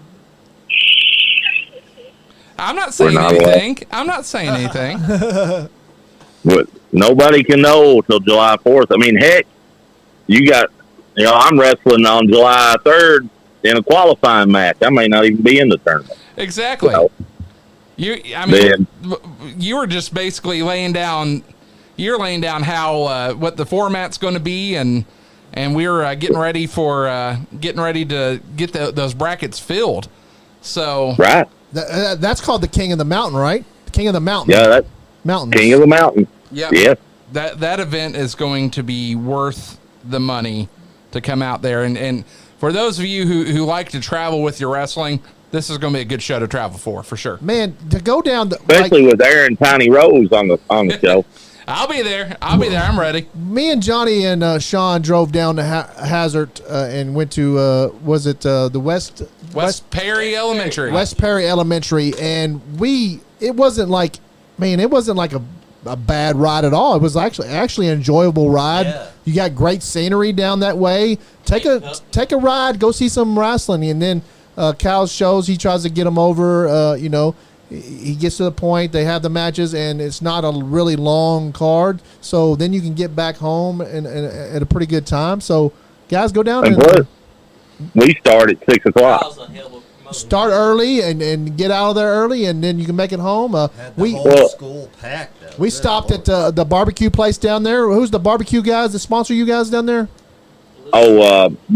I'm not saying anything. I'm not saying anything. But nobody can know till July 4th. I mean, heck, I'm wrestling on July 3rd in a qualifying match. I may not even be in the tournament. Exactly. You were just basically laying down. You're laying down how what the format's going to be, and we're getting ready to get those brackets filled. So right. That's called the King of the Mountain, right? The King of the Mountain. Yeah, that's Mountains. King of the Mountain. Yeah. Yes. That event is going to be worth the money to come out there, and for those of you who like to travel with your wrestling, this is going to be a good show to travel for sure. Man, to go down especially with Aaron Tiny Rose on the show. I'll be there. I'm ready. Me and Johnny and Sean drove down to Hazard and went to was it the West Perry Elementary. West Perry Elementary, and it wasn't like a bad ride at all. It was actually an enjoyable ride. Yeah. You got great scenery down that way. Take a ride, go see some wrestling, and then Cal's shows. He tries to get them over. He gets to the point. They have the matches, and it's not a really long card. So then you can get back home and at a pretty good time. So guys, go down and we start at 6 o'clock. Start early and get out of there early, and then you can make it home. School packed. We stopped at the barbecue place down there. Who's the barbecue guys that sponsor you guys down there?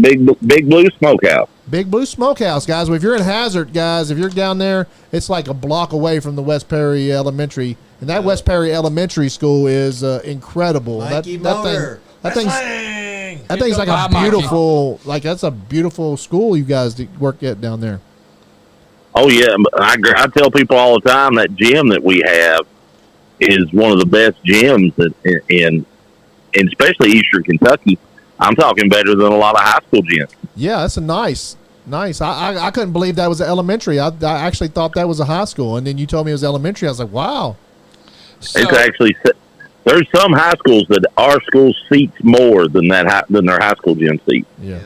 Big Blue Smokehouse. Big Blue Smokehouse, guys. Well, if you're in Hazard, guys, if you're down there, it's like a block away from the West Perry Elementary, and that West Perry Elementary school is incredible. That thing's like a beautiful, that's a beautiful school you guys work at down there. Oh yeah, I tell people all the time that gym that we have is one of the best gyms in especially Eastern Kentucky. I'm talking better than a lot of high school gyms. Yeah, that's a nice. I couldn't believe that was an elementary. I actually thought that was a high school, and then you told me it was elementary. I was like, wow. It's actually, there's some high schools that our school seats more than their high school gym seats. Yeah.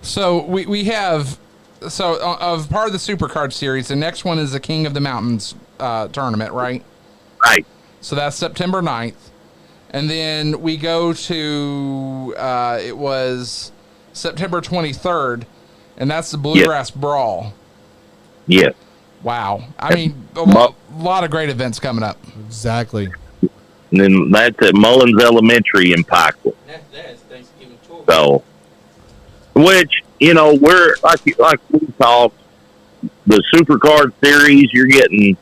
So we have of part of the Supercard series. The next one is the King of the Mountains tournament, right? Right. So that's September 9th. And then we go to, it was September 23rd, and that's the Bluegrass Brawl. Yes. Wow. I mean, a lot of great events coming up. Exactly. And then that's at Mullins Elementary in Pikeville. That's Thanksgiving tour. So, which, we're, like we talked, the Supercard series, you're getting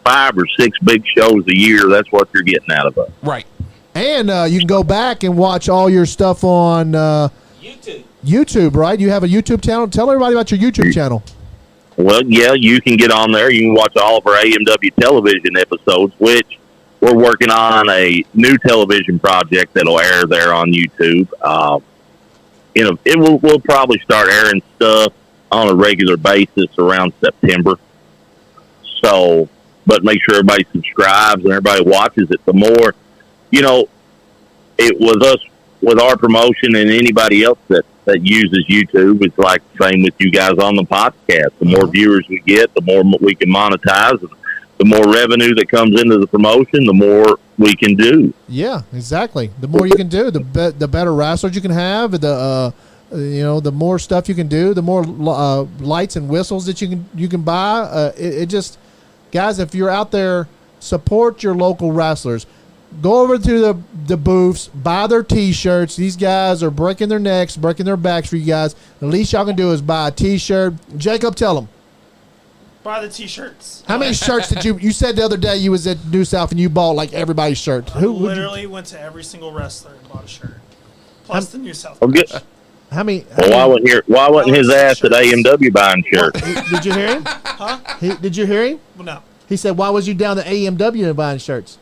5 or 6 big shows a year. That's what you're getting out of us. Right. And you can go back and watch all your stuff on YouTube, right? You have a YouTube channel. Tell everybody about your YouTube channel. Well, yeah, you can get on there. You can watch all of our AMW television episodes, which we're working on a new television project that'll air there on YouTube. we'll probably start airing stuff on a regular basis around September. So, but make sure everybody subscribes and everybody watches it. The more, it was us with our promotion and anybody else that uses YouTube. It's like the same with you guys on the podcast. The more viewers we get, the more we can monetize. And the more revenue that comes into the promotion, the more we can do. Yeah, exactly. The more you can do, the better wrestlers you can have. The more stuff you can do, the more lights and whistles that you can buy. It just, guys, if you're out there, support your local wrestlers. Go over to the booths, buy their T-shirts. These guys are breaking their necks, breaking their backs for you guys. The least y'all can do is buy a T-shirt. Jacob, tell them. Buy the T-shirts. How many shirts did you said the other day you was at New South and you bought like everybody's shirt? I literally went to every single wrestler and bought a shirt. Plus the New South. How many? Why wasn't his ass at AMW buying shirts? Did you hear him? Huh? Did you hear him? Well, no. He said, "Why was you down to AMW and buying shirts?"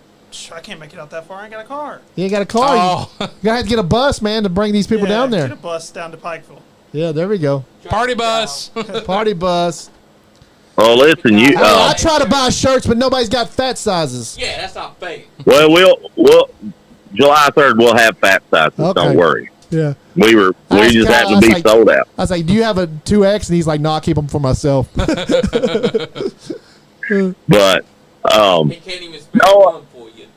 I can't make it out that far. I ain't got a car. You ain't got a car. Oh. You gotta have to get a bus, man, to bring these people down there. Get a bus down to Pikeville. Yeah, there we go. Party bus. Party bus. Well, listen, I try to buy shirts, but nobody's got fat sizes. Yeah, that's not fair. Well, we'll July 3rd we'll have fat sizes. Okay. Don't worry. Yeah. We just happened to be sold out. I was like, "Do you have a 2X?" And he's like, "No, I keep them for myself." But He can't even spare one for you.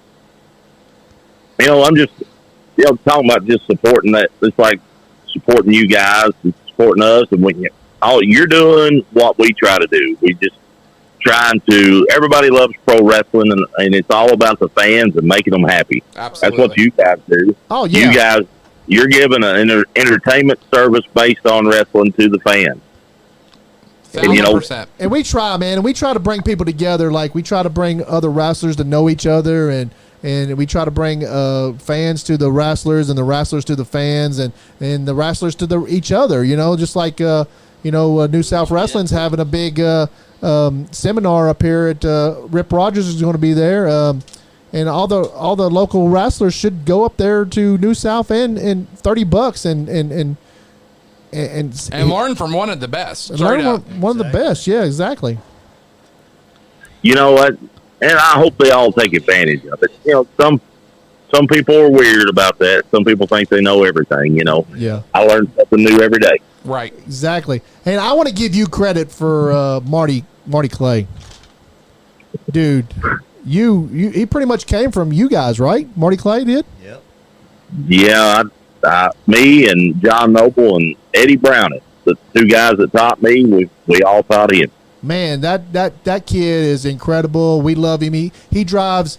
I'm just talking about just supporting that. It's like supporting you guys and supporting us, and you're doing what we try to do. We just trying to. Everybody loves pro wrestling, and it's all about the fans and making them happy. Absolutely. That's what you guys do. Oh yeah. You guys, you're giving an entertainment service based on wrestling to the fans. 100%. And we try, man, and we try to bring people together. Like we try to bring other wrestlers to know each other, and we try to bring fans to the wrestlers, and the wrestlers to the fans, and the wrestlers to each other. Just like New South Wrestling's having a big seminar up here at Rip Rogers is going to be there, and all the local wrestlers should go up there to New South and $30 and learn from one of the best. Learn one of the best. Yeah, exactly. You know what? And I hope they all take advantage of it. Some people are weird about that. Some people think they know everything. Yeah. I learn something new every day. Right. Exactly. And I want to give you credit for Marty Clay. Dude, he pretty much came from you guys, right? Marty Clay did? Yep. Yeah, me and John Noble and Eddie Browning, the two guys that taught me, we all taught him. Man, that kid is incredible. We love him. He drives.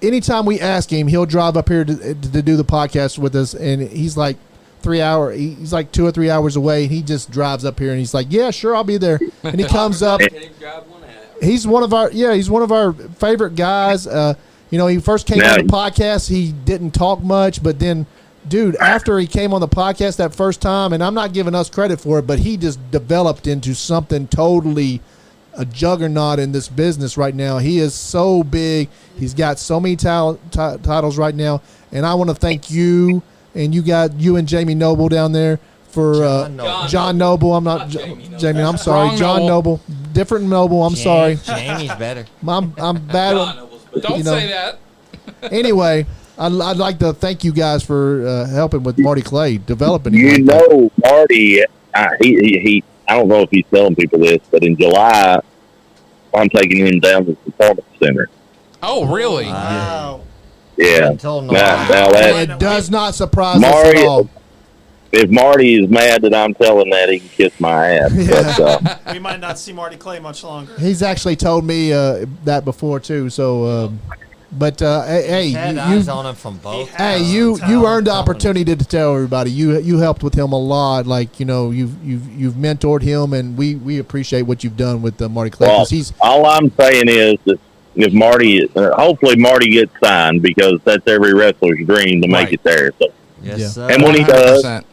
Anytime we ask him, he'll drive up here to do the podcast with us, and he's like 3 hours. He's like 2 or 3 hours away, and he just drives up here, and he's like, "Yeah, sure, I'll be there." And he comes up. He's one of our favorite guys. He first came on the podcast. He didn't talk much, but then, dude, after he came on the podcast that first time, and I'm not giving us credit for it, but he just developed into something totally a juggernaut in this business right now. He is so big. He's got so many titles right now, and I want to thank you and you and Jamie Noble down there for John Noble. I'm not Jamie. I'm sorry, Wrong John Noble. Different Noble. I'm sorry. Jamie's better. I'm bad. Don't say that. Anyway, I'd like to thank you guys for helping with Marty Clay developing. Marty, he I don't know if he's telling people this, but in July, I'm taking him down to the performance center. Oh, really? Wow. Yeah. It does not surprise us at all. If Marty is mad that I'm telling that, he can kiss my ass. Yeah. But, We might not see Marty Clay much longer. He's actually told me that before too. So, hey, Had eyes on him from both. Hey, you earned the opportunity to tell everybody. You helped with him a lot. Like you've mentored him, and we appreciate what you've done with Marty Clay. well, all I'm saying is that if Marty, hopefully Marty gets signed, because that's every wrestler's dream to make it there. So, Yes, sir. and when he does, 100%.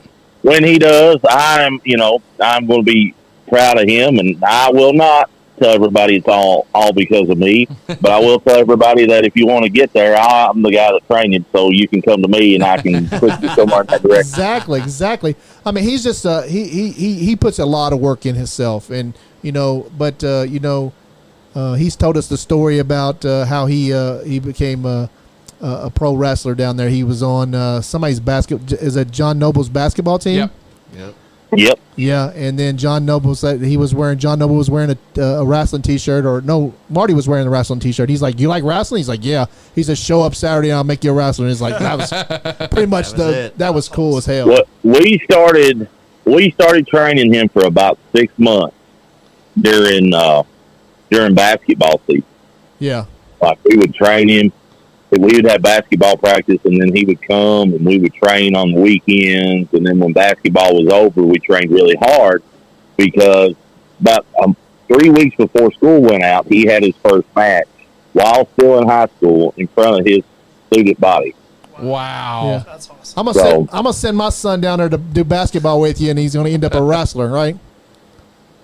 I'm going to be proud of him, and I will not tell everybody it's all because of me, but I will tell everybody that if you want to get there, I'm the guy that's training, so you can come to me and I can push you somewhere in that direction. Exactly. I mean, he's just he puts a lot of work in himself, and he's told us the story about how he became a pro wrestler down there. He was on somebody's is it John Noble's basketball team? Yep. Yeah, and then John Noble was wearing a wrestling T-shirt, or no, Marty was wearing a wrestling T-shirt. He's like, "You like wrestling?" He's like, "Yeah." He said, "Show up Saturday, and I'll make you a wrestler." And it's like that was pretty much that was cool as hell. Well, we started training him for about 6 months during basketball season. Yeah, like we would train him. We would have basketball practice, and then he would come, and we would train on the weekends. And then when basketball was over, we trained really hard because about 3 weeks before school went out, he had his first match while still in high school in front of his student body. Wow. Yeah. That's awesome. I'm gonna send my son down there to do basketball with you, and he's gonna end up a wrestler, right?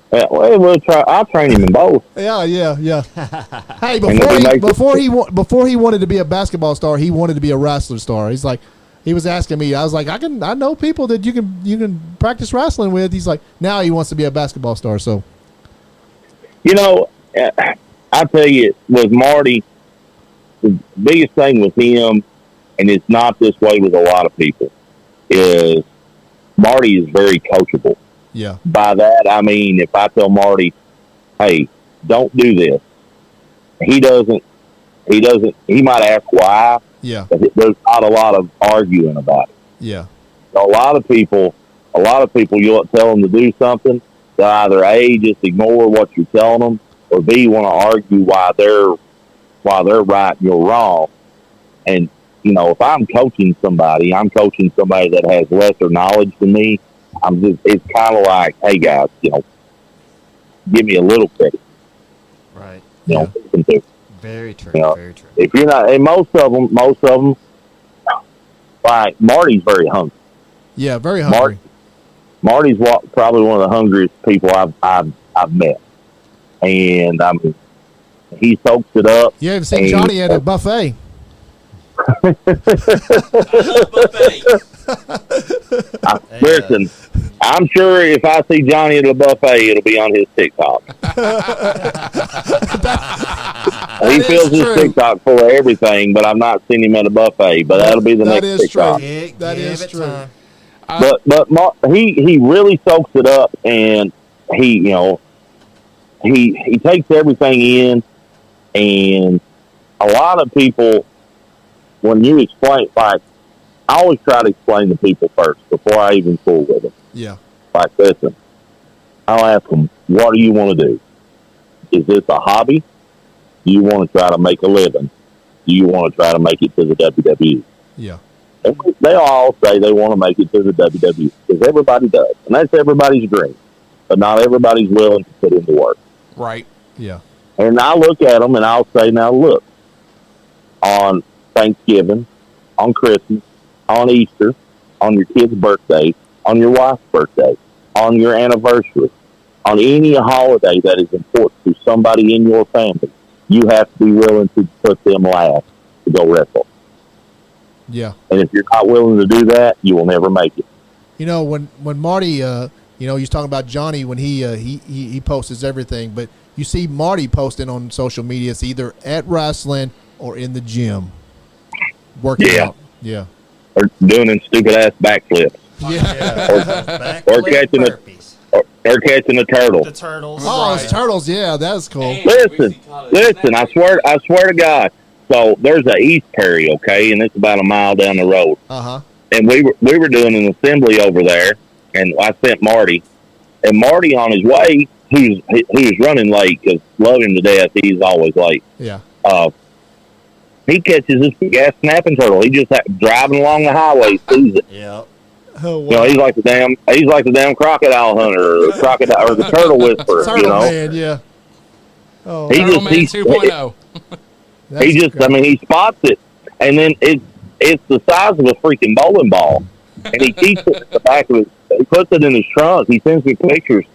Well, I'll train him in both. Yeah. Hey, before he wanted to be a basketball star, he wanted to be a wrestler star. He's like, he was asking me. I was like, I know people that you can practice wrestling with. He's like, now he wants to be a basketball star. So, I tell you, with Marty, the biggest thing with him, and it's not this way with a lot of people, is Marty is very coachable. Yeah. By that, I mean, if I tell Marty, hey, don't do this, he might ask why. Yeah. But there's not a lot of arguing about it. Yeah. So a lot of people, you'll tell them to do something, they'll either A, just ignore what you're telling them, or B, want to argue why they're right and you're wrong. And, if I'm coaching somebody that has lesser knowledge than me, it's kind of like, hey guys, give me a little credit. Right. Very true. Very true. If you're not, and most of them, like Marty's very hungry. Yeah, very hungry. Marty's probably one of the hungriest people I've met, and I mean, he soaks it up. You haven't seen Johnny at a buffet. I love buffet. Listen, I'm sure if I see Johnny at a buffet, it'll be on his TikTok. He fills his TikTok full of everything, but I've not seen him at a buffet. But that'll be the next TikTok. That is true. But he really soaks it up, and he takes everything in, and a lot of people, when you explain, like, I always try to explain to people first before I even fool with them. Yeah. Like, listen, I'll ask them, what do you want to do? Is this a hobby? Do you want to try to make a living? Do you want to try to make it to the WWE? Yeah. And they all say they want to make it to the WWE because everybody does. And that's everybody's dream. But not everybody's willing to put in the work. Right. Yeah. And I look at them and I'll say, now look, on Thanksgiving, on Christmas, on Easter, on your kid's birthday, on your wife's birthday, on your anniversary, on any holiday that is important to somebody in your family, you have to be willing to put them last to go wrestle. Yeah. And if you're not willing to do that, you will never make it. When Marty, he's talking about Johnny when he posts everything, but you see Marty posting on social media, it's either at wrestling or in the gym working out. Yeah. Or doing them stupid ass backflips. Yeah. Or catching a turtle. The turtles. Oh, those turtles. Yeah, that's cool. Listen, I swear to God. So there's a East Perry, okay, and it's about a mile down the road. Uh-huh. And we were doing an assembly over there, and I sent Marty. And Marty on his way, he was running late because love him to death. He's always late. Yeah. He catches this big ass snapping turtle. He just driving along the highway, sees it. Yeah. Oh, wow. He's like the damn crocodile hunter or the turtle whisperer. Turtle man, yeah. Oh, Turtle Man 2.0. He spots it, and then it's the size of a freaking bowling ball, and he keeps it in the back of he puts it in his trunk. He sends me pictures,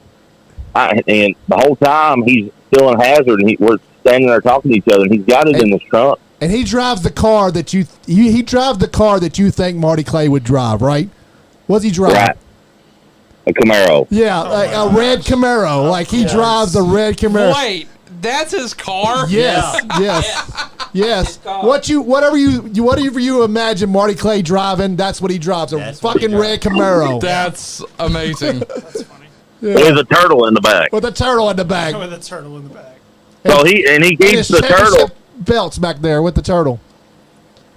and the whole time he's still in Hazard, and we're standing there talking to each other, and he's got it in his trunk. And he drives the car that he drives the car that you think Marty Clay would drive, right? What's he drive? Right. A Camaro. Yeah, a red Camaro. Like he drives a red Camaro. Wait, that's his car? Yes, yes. Whatever you imagine Marty Clay driving, that's what he drives. A fucking red Camaro. That's amazing. That's funny. Yeah. There's a turtle in the back. With a turtle in the back. With a turtle in the back. So he keeps the turtle. Belts back there with the turtle.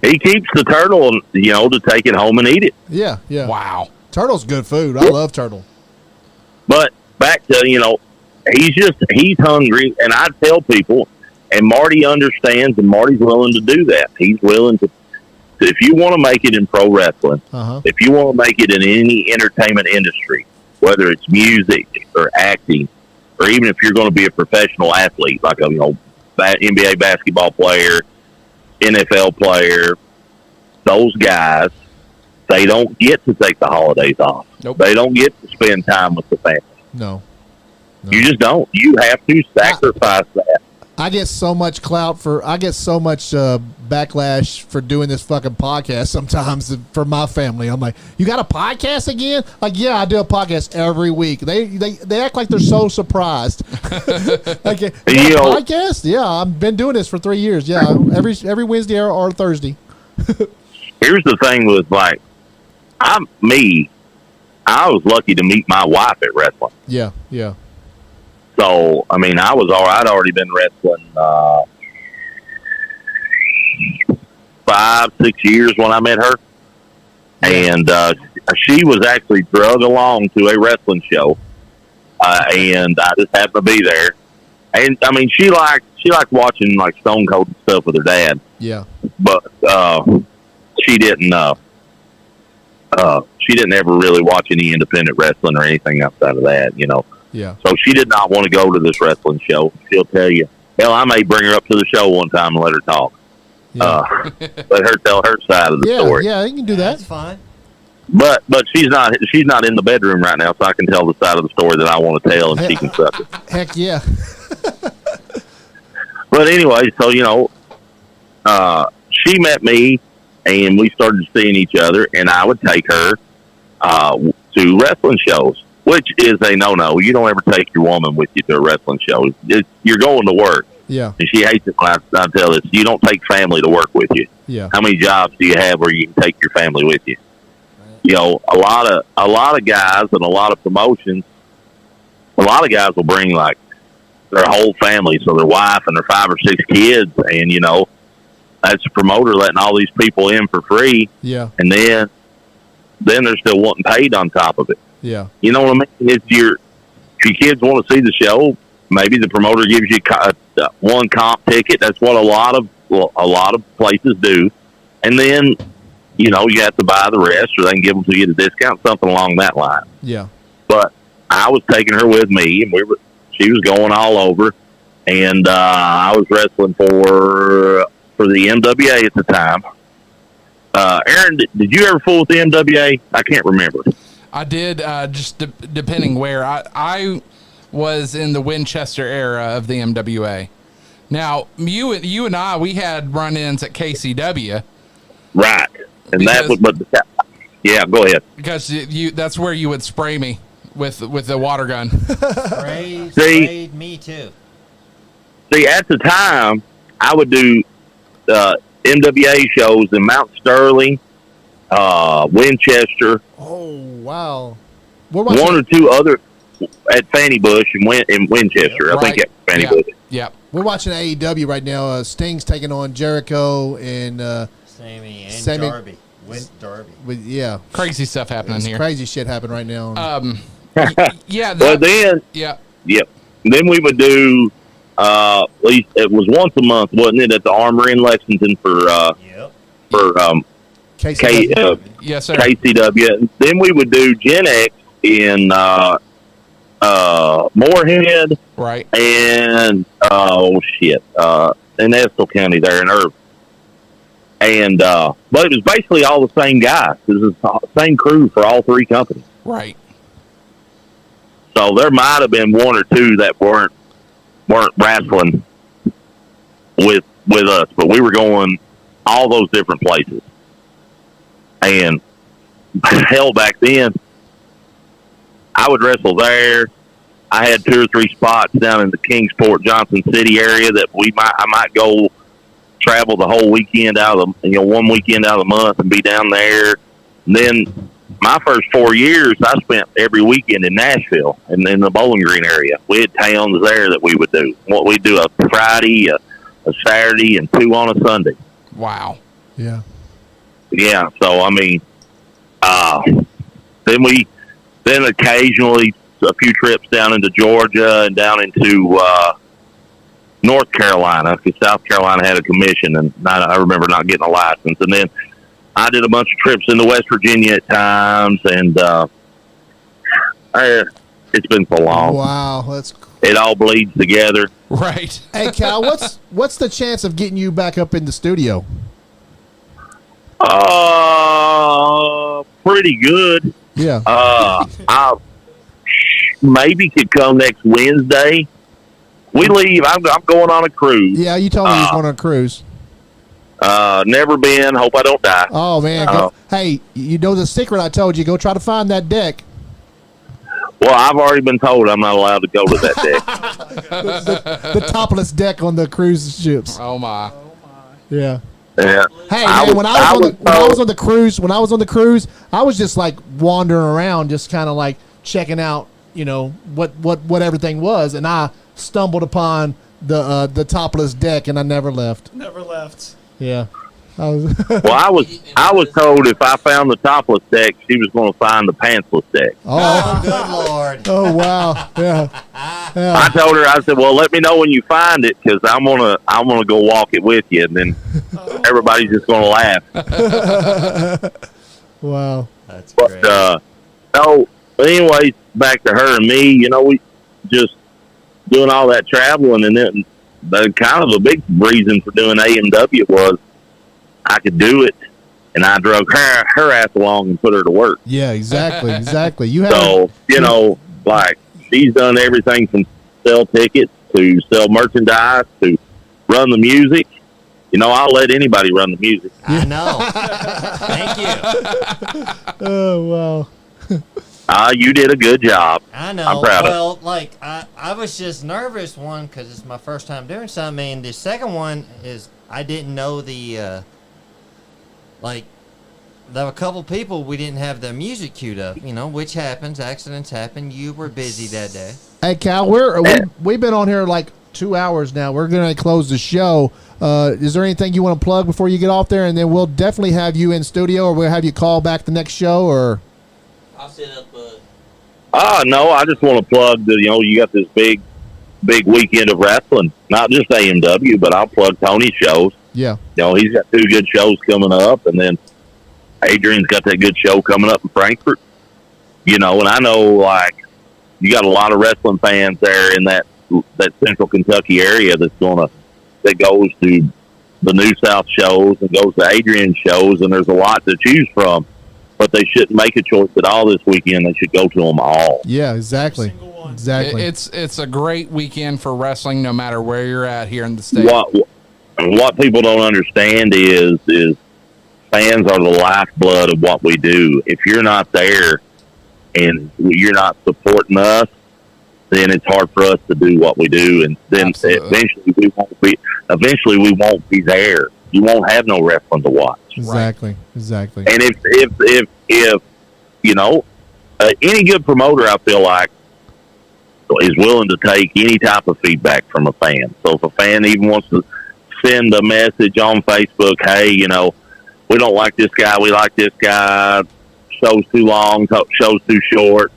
He keeps the turtle, to take it home and eat it. Yeah. Wow. Turtle's good food. I love turtle. But back to, he's hungry, and I tell people, and Marty understands, and Marty's willing to do that. He's willing to, if you want to make it in pro wrestling, if you want to make it in any entertainment industry, whether it's music or acting, or even if you're going to be a professional athlete, like a, NBA basketball player, NFL player, those guys, they don't get to take the holidays off. Nope. They don't get to spend time with the family. No. You just don't. You have to sacrifice that. I get so much backlash for doing this fucking podcast sometimes for my family. I'm like, you got a podcast again? Like, yeah, I do a podcast every week. They act like they're so surprised. Like, you got a podcast? Yeah, I've been doing this for 3 years. Yeah, every Wednesday or Thursday. Here's the thing with, I was lucky to meet my wife at wrestling. Yeah. So, I'd already been wrestling 5-6 years when I met her. And she was actually drugged along to a wrestling show. And I just happened to be there. And, she liked watching, Stone Cold and stuff with her dad. Yeah. But she didn't ever really watch any independent wrestling or anything outside of that, Yeah. So she did not want to go to this wrestling show. She'll tell you. Hell, I may bring her up to the show one time and let her talk. Yeah. Let her tell her side of the story. Yeah, you can do that. That's fine. But she's not in the bedroom right now, so I can tell the side of the story that I want to tell, and she can suck it. Heck yeah. But anyway, so she met me, and we started seeing each other, and I would take her to wrestling shows, which is a no-no. You don't ever take your woman with you to a wrestling show. You're going to work. Yeah. And she hates it when I tell this. You don't take family to work with you. Yeah. How many jobs do you have where you can take your family with you? A lot of guys and a lot of promotions, a lot of guys will bring their whole family, so their wife and their 5 or 6 kids, and that's a promoter letting all these people in for free. Yeah. And then they're still wanting paid on top of it. Yeah. You know what I mean? If your kids want to see the show, maybe the promoter gives you one comp ticket. That's what a lot of places do. And then, you have to buy the rest, or they can give them to you at a discount, something along that line. Yeah. But I was taking her with me, and she was going all over, and I was wrestling for the MWA at the time. Aaron, did you ever fool with the MWA? I can't remember. I did, just depending where. I was in the Winchester era of the MWA. Now, you and I, we had run-ins at KCW. Right. And yeah, go ahead. Because that's where you would spray me with the water gun. Sprayed me too. See, at the time, I would do MWA shows in Mount Sterling, Winchester. Oh, wow. One or two other at Fanny Bush and in Winchester. Right. I think at Fanny Bush. Yeah. We're watching AEW right now. Sting's taking on Jericho and Sammy and Sammy- Darby. With Darby. yeah. Crazy stuff happening here. Crazy shit happened right now. Yeah. Well, then, Yeah. yep. Then we would do, at least it was once a month, wasn't it, at the Armory in Lexington for KCW. Yes, sir. KCW. Then we would do Gen X in Moorhead. Right. And in Estill County there in Irvine. And but it was basically all the same guys. It was the same crew for all 3 companies. Right. So there might have been 1 or 2 that weren't weren't wrestling with us, but we were going all those different places. And hell, back then, I would wrestle there. I had 2 or 3 spots down in the Kingsport, Johnson City area that I might go travel the whole weekend out of the, 1 weekend out of the month and be down there. And then my first 4 years, I spent every weekend in Nashville and in the Bowling Green area. We had towns there that we would do. What we do a Friday, a Saturday, and 2 on a Sunday. Wow. Yeah. Yeah. So I mean, then occasionally a few trips down into Georgia and down into North Carolina, because South Carolina had a commission, and I remember not getting a license. And then I did a bunch of trips into West Virginia at times, and it's been so long. Wow, that's cool. It all bleeds together. Right. Hey, Cal, what's the chance of getting you back up in the studio? Pretty good. Yeah. I maybe could come next Wednesday. We leave. I'm going on a cruise. Yeah, you told me you was going on a cruise. Never been. Hope I don't die. Oh man. Hey, you know the secret I told you. Go try to find that deck. Well, I've already been told I'm not allowed to go to that deck. the topless deck on the cruise ships. Oh my. Yeah. Yeah. Hey man, when I was on the cruise, I was just like wandering around, just kind of like checking out, what everything was, and I stumbled upon the topless deck, and I never left. Never left. Yeah. Well, I was told if I found the topless deck, she was going to find the pantsless deck. Oh, good Lord. Oh wow. Yeah. I told her, I said, well, let me know when you find it, because I'm gonna go walk it with you, and then everybody's just gonna laugh. Wow. That's great. But anyways, back to her and me. We just doing all that traveling, and then the kind of a big reason for doing AMW was I could do it, and I drug her ass along and put her to work. Yeah, exactly. You have So, like, she's done everything from sell tickets to sell merchandise to run the music. I'll let anybody run the music. I know. Thank you. Oh wow. You did a good job. I know. I'm proud of it. I was just nervous, one, because it's my first time doing something, and the second one is I didn't know there were a couple people we didn't have their music queued up, which happens. Accidents happen. You were busy that day. Hey Cal, we've been on here like 2 hours now. We're going to close the show. Is there anything you want to plug before you get off there? And then we'll definitely have you in studio, or we'll have you call back the next show, or... I'll set up no, I just want to plug that, you got this big weekend of wrestling. Not just AMW, but I'll plug Tony's shows. Yeah. He's got 2 good shows coming up, and then Adrian's got that good show coming up in Frankfurt. And I know, you got a lot of wrestling fans there in that Central Kentucky area that goes to the New South shows and goes to Adrian's shows, and there's a lot to choose from. But they shouldn't make a choice at all this weekend. They should go to them all. Yeah, exactly. Exactly. It's a great weekend for wrestling, no matter where you're at here in the state. What people don't understand is fans are the lifeblood of what we do. If you're not there and you're not supporting us, then it's hard for us to do what we do, and then eventually we won't be there. You won't have no wrestling to watch. Exactly. And if any good promoter, I feel like, is willing to take any type of feedback from a fan. So if a fan even wants to send a message on Facebook, hey, we don't like this guy, we like this guy, show's too long, show's too short,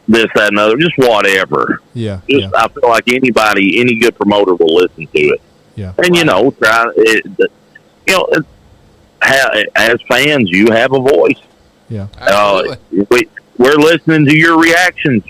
this, that, and other, just whatever. Yeah. I feel like any good promoter will listen to it. Yeah. And, try it. As fans, you have a voice. Yeah. We're listening to your reactions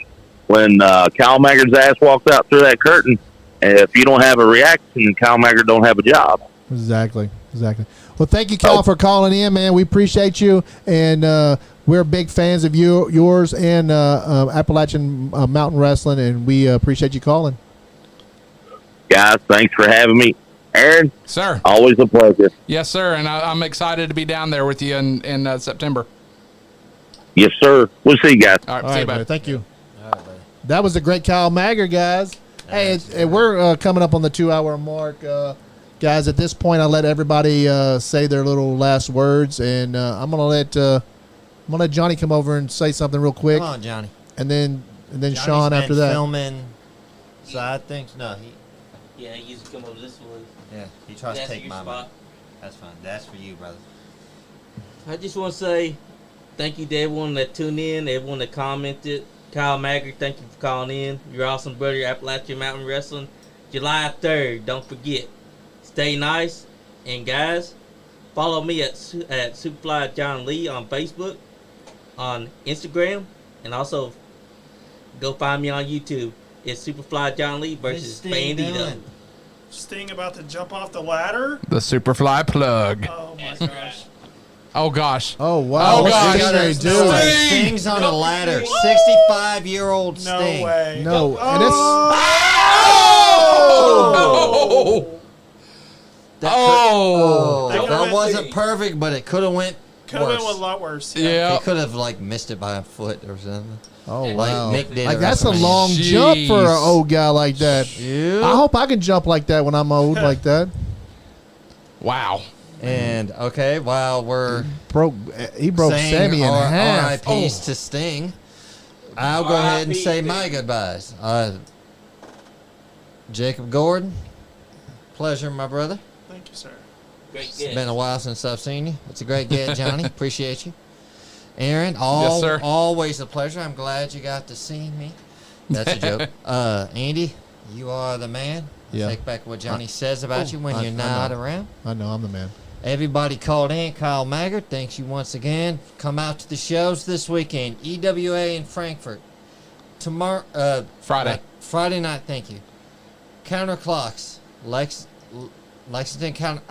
when Kyle Maggard's ass walks out through that curtain. And if you don't have a reaction, then Kyle Maggard don't have a job. Exactly. Exactly. Well, thank you, Cal, for calling in, man. We appreciate you, and we're big fans of yours and Appalachian Mountain Wrestling, and we appreciate you calling. Guys, thanks for having me. Aaron, Sir. always a pleasure. Yes, sir. And I'm excited to be down there with you in September. Yes, sir. We'll see you guys. All right, All see right, you, buddy. buddy. Thank you. All right, buddy. That was the great Kyle Magger, guys. Hey, we're coming up on the 2-hour mark. Guys, at this point, I'll let everybody say their little last words, and I'm gonna let Johnny come over and say something real quick, Come on, Johnny. and then Johnny's Sean been after that. filming side things. No, Yeah, he used to come over this way. he tries to That's take your my spot. money. That's fine. That's for you, brother. I just want to say thank you to everyone that tuned in, everyone that commented. Kyle Magger, thank you for calling in. You're awesome, brother. Appalachian Mountain Wrestling, July 3rd. Don't forget. Stay nice. And guys, follow me at Superfly John Lee on Facebook, on Instagram, and also go find me on YouTube. It's Superfly John Lee versus Sting Bandito. doing? Sting about to jump off the ladder. The Superfly plug. Oh my gosh. Oh, gosh. Oh wow! Oh, What's gosh. Sting gonna do? No way. Sting's on a ladder. 65-year-old No Sting. way. No, and Oh! That Oh! could- That that could've wasn't been- perfect, but it could have went Could have worse. been a lot worse. Yeah. He could have missed it by a foot or something. Oh Like wow! Nick did Like at that's a WrestleMania. long jump for an Jeez. old guy like that. Yeah. I hope I can jump like that when I'm old like that. Wow. And okay, while we're He broke saying Sammy in half. R.I.P.s to Sting, I'll go ahead and say my goodbyes. Jacob Gordon, pleasure, my brother. Thank you, sir. Great It's guest. been a while since I've seen you. It's a great get, Johnny. Appreciate you. Aaron, Yes, sir. always a pleasure. I'm glad you got to see me. That's a joke. Andy, you are the man. Yeah. Take back what Johnny says about you when I- you're I not know. around. I know I'm the man. Everybody called in. Kyle Maggard, thanks you once again. Come out to the shows this weekend. EWA in Frankfurt. Tomorrow, Friday. Friday night, thank you. Counterclocks. Lexington Counter.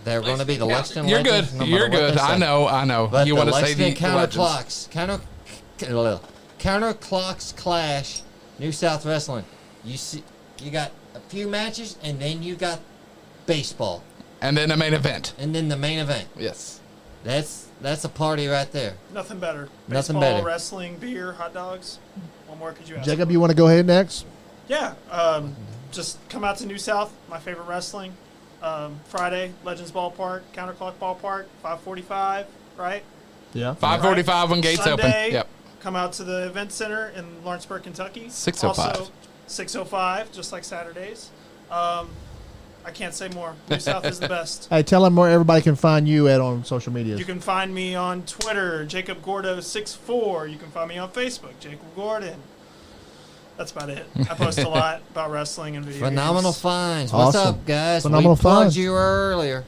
They're going to be the Lexington You're good. Legends, no matter You're what they good. I say. know. But You the want to say Lexington the legends. Counterclocks Clash, New South Wrestling. You got a few matches, and then you got baseball, And then the main event. and then the main event. Yes. That's a party right there. Nothing better. Nothing Baseball, better. wrestling, beer, hot dogs. What more could you ask? Jacob, you want to go ahead next? Yeah. Just come out to New South, my favorite wrestling. Friday, Legends Ballpark, Counterclock Ballpark, 5:45, right? Yeah. 5:45 when gates Sunday, open. Yep. Come out to the event center in Lawrenceburg, Kentucky. 6:05. Also, 6:05, just like Saturdays. I can't say more. New South is the best. Hey, tell them where everybody can find you at on social media. You can find me on Twitter, Jacob Gordo64. You can find me on Facebook, Jacob Gordon. That's about it. I post a lot about wrestling and video Phenomenal games. finds. What's Awesome. up, guys? Phenomenal we plugged finds. you earlier.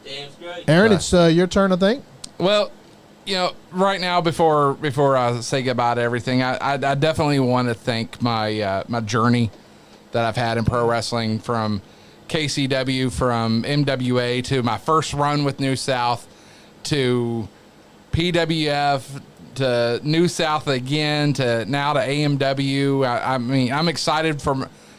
Damn straight. Aaron, Bye. it's your turn, I think. Well, right now before I say goodbye to everything, I definitely want to thank my my journey that I've had in pro wrestling, from KCW, from MWA, to my first run with New South, to PWF, to New South again, to now to AMW. I mean, I'm excited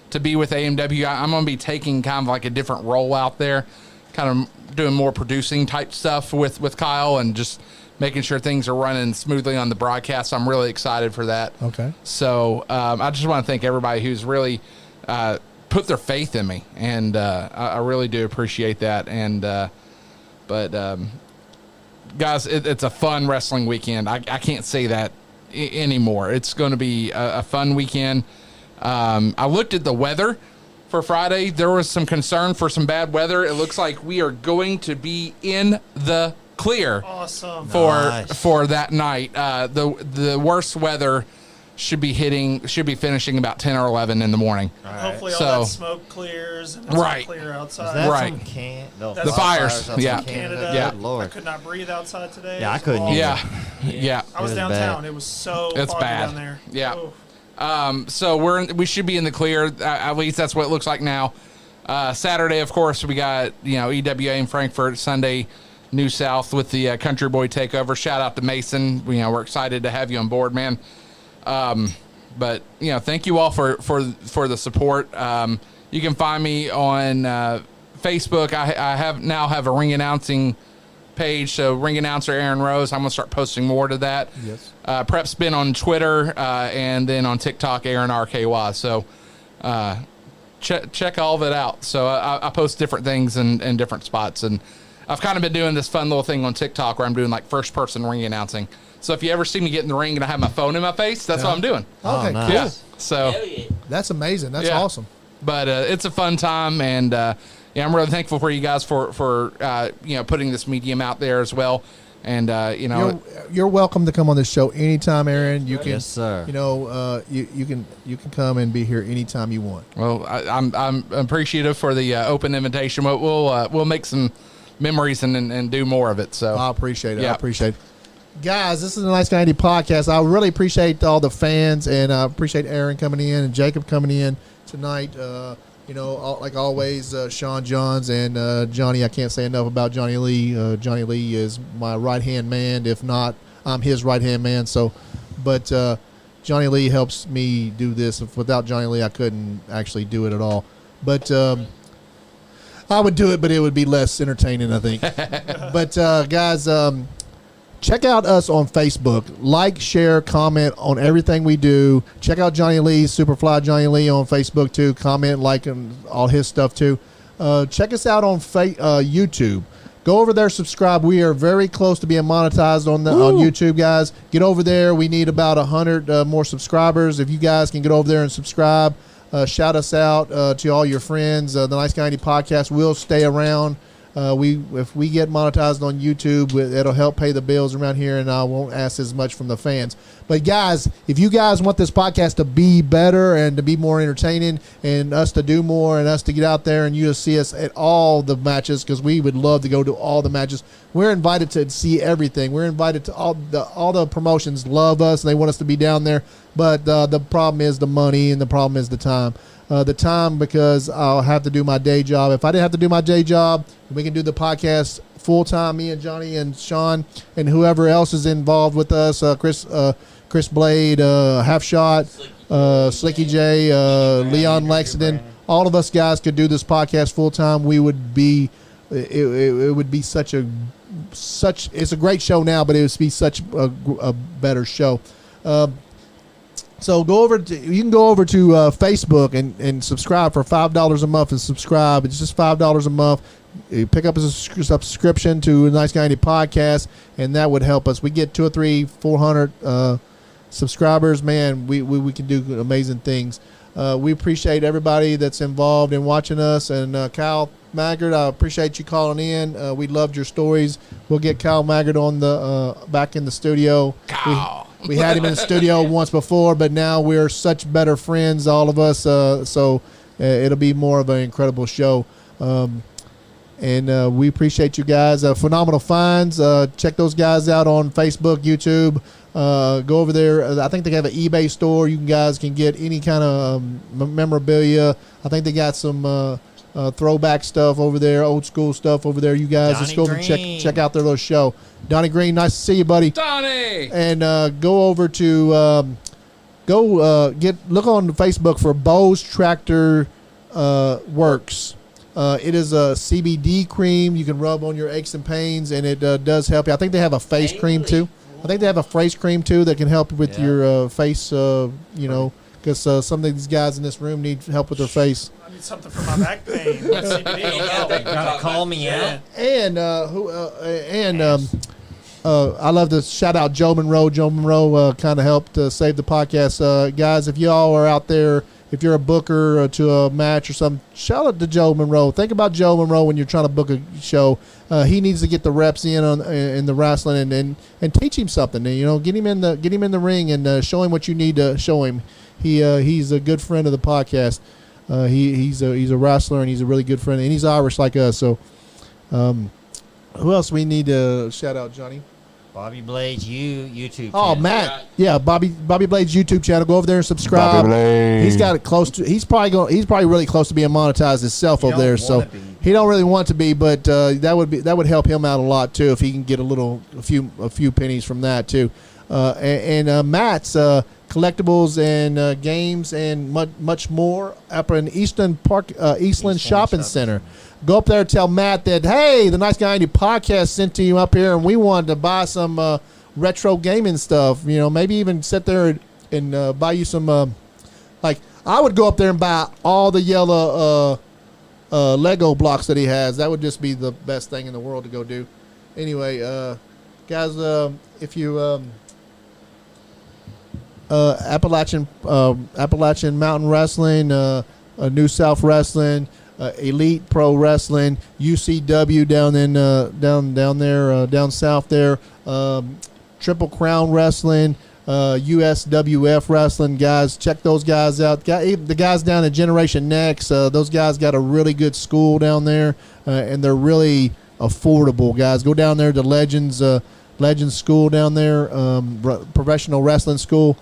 to be with AMW. I'm going to be taking kind of like a different role out there, kind of doing more producing type stuff with Kyle, and just making sure things are running smoothly on the broadcast. I'm really excited for that. Okay. So I just want to thank everybody who's really put their faith in me, and I really do appreciate that. And guys, it's a fun wrestling weekend. I can't say that anymore. It's going to be a fun weekend. I looked at the weather for Friday. There was some concern for some bad weather. It looks like we are going to be in the clear Awesome. Nice. for that night. The worst weather should be finishing about 10 or 11 in the morning. Hopefully all So- that smoke clears and it's Right. clear Is outside. that Right. from The fires, outside yeah. from Canada. Canada. Yeah. Good I Lord. could not breathe outside today. Yeah, I It was couldn't awful. either. Yeah. I was It was downtown. bad. It was so It's foggy bad. down there. Yeah. Oof. So we should be in the clear. At least that's what it looks like now. Saturday, of course, we got, EWA in Frankfurt. Sunday, New South with the Country Boy Takeover. Shout out to Mason. We're excited to have you on board, man. But thank you all for the support. You can find me on Facebook. I have a ring announcing page, so ring announcer Aaron Rose. I'm gonna start posting more to that. Yes. Prep Spin on Twitter, and then on TikTok, Aaron RKY. So check all of it out. So I post different things in different spots, and I've kind of been doing this fun little thing on TikTok where I'm doing like first person ring announcing. So if you ever see me get in the ring and I have my phone in my face, that's what I'm doing. Okay, nice. cool. Yeah. So That's amazing. That's Yeah. awesome. but it's a fun time, and I'm really thankful for you guys for putting this medium out there as well. And You're welcome to come on this show anytime, Aaron. You can, Yes, sir. you can come and be here anytime you want. well, I'm appreciative for the open invitation. We'll make some memories and do more of it. So I appreciate it. Yeah. I appreciate it. Guys, this is the Nice Guy Andy podcast. I really appreciate all the fans, and I appreciate Aaron coming in and Jacob coming in tonight. Like always, Sean Johns and Johnny. I can't say enough about Johnny Lee. Johnny Lee is my right-hand man. If not, I'm his right-hand man. But Johnny Lee helps me do this. Without Johnny Lee, I couldn't actually do it at all. But I would do it, but it would be less entertaining, I think. But guys, check out us on Facebook. Like, share, comment on everything we do. Check out Johnny Lee, Superfly Johnny Lee on Facebook too. Comment, like, and all his stuff too. Check us out on YouTube. Go over there, subscribe. We are very close to being monetized on YouTube, guys. Get over there. We need about 100 more subscribers. If you guys can get over there and subscribe, shout us out to all your friends. The Nice Guy Andy podcast will stay around. If we get monetized on YouTube, it'll help pay the bills around here, and I won't ask as much from the fans. But guys, if you guys want this podcast to be better and to be more entertaining, and us to do more, and us to get out there and you to see us at all the matches, because we would love to go to all the matches. We're invited to see everything. We're invited to all the promotions love us, and they want us to be down there. But the problem is the money, and the problem is the time. Because I'll have to do my day job. If I didn't have to do my day job, we can do the podcast full time. Me and Johnny and Sean and whoever else is involved with us. Chris Blade, Half Shot, Slicky J, Leon Lexington. All of us guys could do this podcast full time. We would be. It would be such. It's a great show now, but it would be such a better show. So you can go over to Facebook and subscribe for $5 a month and subscribe. It's just $5 a month. You pick up a subscription to Nice Guy Andy podcast, and that would help us. We get 200 or 300, 400 subscribers. Man, we can do amazing things. We appreciate everybody that's involved in watching us. And Kyle Maggard, I appreciate you calling in. We loved your stories. We'll get Kyle Maggard on the back in the studio. We had him in the studio once before, but now we're such better friends, all of us. So it'll be more of an incredible show. And we appreciate you guys. Phenomenal Finds. Check those guys out on Facebook, YouTube. Go over there. I think they have an eBay store. You guys can get any kind of memorabilia. I think they got some throwback stuff over there, old school stuff over there. You guys just go over and check out their little show. Donnie Green, nice to see you, buddy. Donnie! And go over to look on Facebook for Bose Tractor Works. It is a CBD cream you can rub on your aches and pains, and it does help you. I think they have a face cream too. I think they have a face cream too that can help with your face. Because some of these guys in this room need help with their face. I need something for my back pain. CBD. Gotta call me out. And I love to shout out Joe Monroe. Joe Monroe kind of helped save the podcast. Guys, if y'all are out there, if you're a booker to a match or something, shout out to Joe Monroe. Think about Joe Monroe when you're trying to book a show. He needs to get the reps in the wrestling and teach him something. Get him in the ring and show him what you need to show him. He's a good friend of the podcast. He's a wrestler, and he's a really good friend, and he's Irish like us. So, who else we need to shout out, Johnny? Bobby Blades YouTube channel. Oh, Matt. Yeah, Bobby Blade's YouTube channel. Go over there and subscribe. Bobby Blade. He's got it close to. He's probably really close to being monetized himself over there. So he don't really want to be, but that would help him out a lot too if he can get a few pennies from that too. And Matt's collectibles and games and much more up in Eastland Shopping Center. Go up there and tell Matt that, hey, the Nice Guy Andy podcast sent to you up here, and we wanted to buy some retro gaming stuff. You know, maybe even sit there and buy you some. Like, I would go up there and buy all the yellow Lego blocks that he has. That would just be the best thing in the world to go do. Anyway, guys, if you Appalachian Mountain Wrestling, New South Wrestling, Elite Pro Wrestling, UCW down south there, Triple Crown Wrestling, USWF Wrestling, guys, check those guys out. The guys down at Generation Next, those guys got a really good school down there, and they're really affordable, guys. Go down there to Legends School down there, professional wrestling school.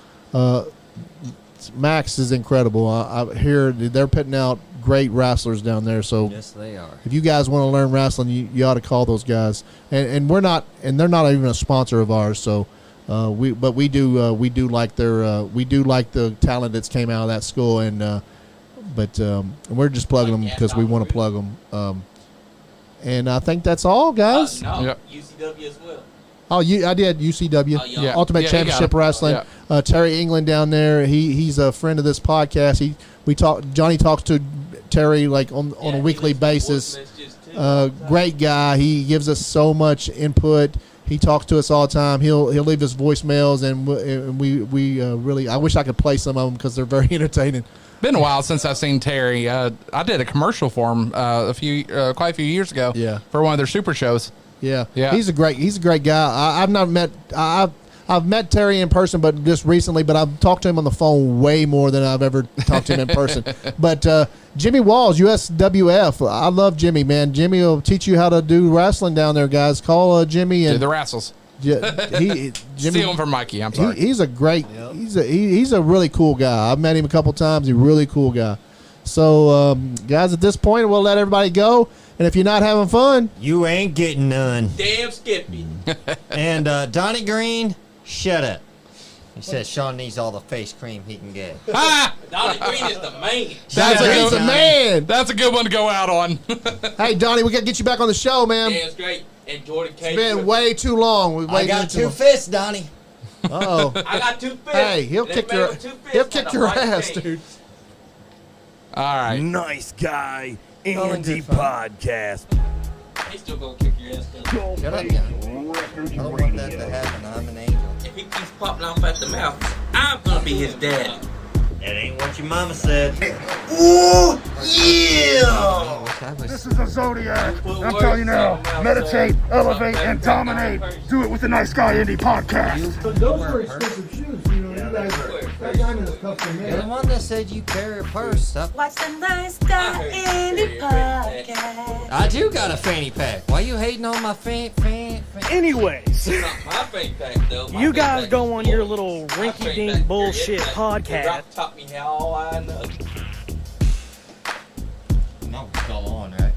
Max is incredible. I hear they're putting out great wrestlers down there. So yes, they are. If you guys want to learn wrestling, you ought to call those guys. And they're not even a sponsor of ours. So we do like the talent that's came out of that school. And we're just plugging them because we want to plug them. And I think that's all, guys. No, UCW as well. Oh, I did UCW, yeah. Ultimate Championship Wrestling. Yeah. Terry England down there. He's a friend of this podcast. Johnny talks to Terry like on a weekly basis. Great guy. He gives us so much input. He talks to us all the time. He'll leave us voicemails, and we really. I wish I could play some of them because they're very entertaining. Been a while since I've seen Terry. I did a commercial for him quite a few years ago. Yeah. For one of their super shows. Yeah. He's a great guy. I've met Terry in person, but just recently. But I've talked to him on the phone way more than I've ever talked to him in person. But Jimmy Walls, USWF, I love Jimmy, man. Jimmy will teach you how to do wrestling down there, guys. Call Jimmy and do the wrestles. Yeah, Jimmy. Steal him from Mikey. I'm sorry. He's a great. Yep. He's a really cool guy. I've met him a couple times. He's a really cool guy. So, guys, at this point, we'll let everybody go. And if you're not having fun, you ain't getting none. Damn Skippy. And Donnie Green, shut up. He says Sean needs all the face cream he can get. Donnie Green is the man. He's the man. That's a good one to go out on. Hey, Donnie, we got to get you back on the show, man. Yeah, it's great. And Jordan Cage. It's been way too long. I got two fists, Donnie. Uh-oh. I got 2 fists. Hey, he'll kick your ass, dude. All right. Nice Guy Andy podcast. He's still gonna kick your ass. Shut up, Johnny. I don't want that to happen. I'm an angel. If he keeps popping off at the mouth, I'm gonna be his dad. That ain't what your mama said. Ooh, yeah! This is a Zodiac. I'm telling you now, meditate, elevate, and dominate. Do it with the Nice Guy Indie podcast. But those are expensive shoes. You know, you guys, that diamond is custom made. You're the one that said you carry a purse. Watch the Nice Guy Indie podcast. I do got a fanny pack. Why you hating on my fan? Anyways, It's not my fanny pack though. you guys go on your little rinky-dink bullshit podcast. Rock taught me how I know. No, it's still on, right?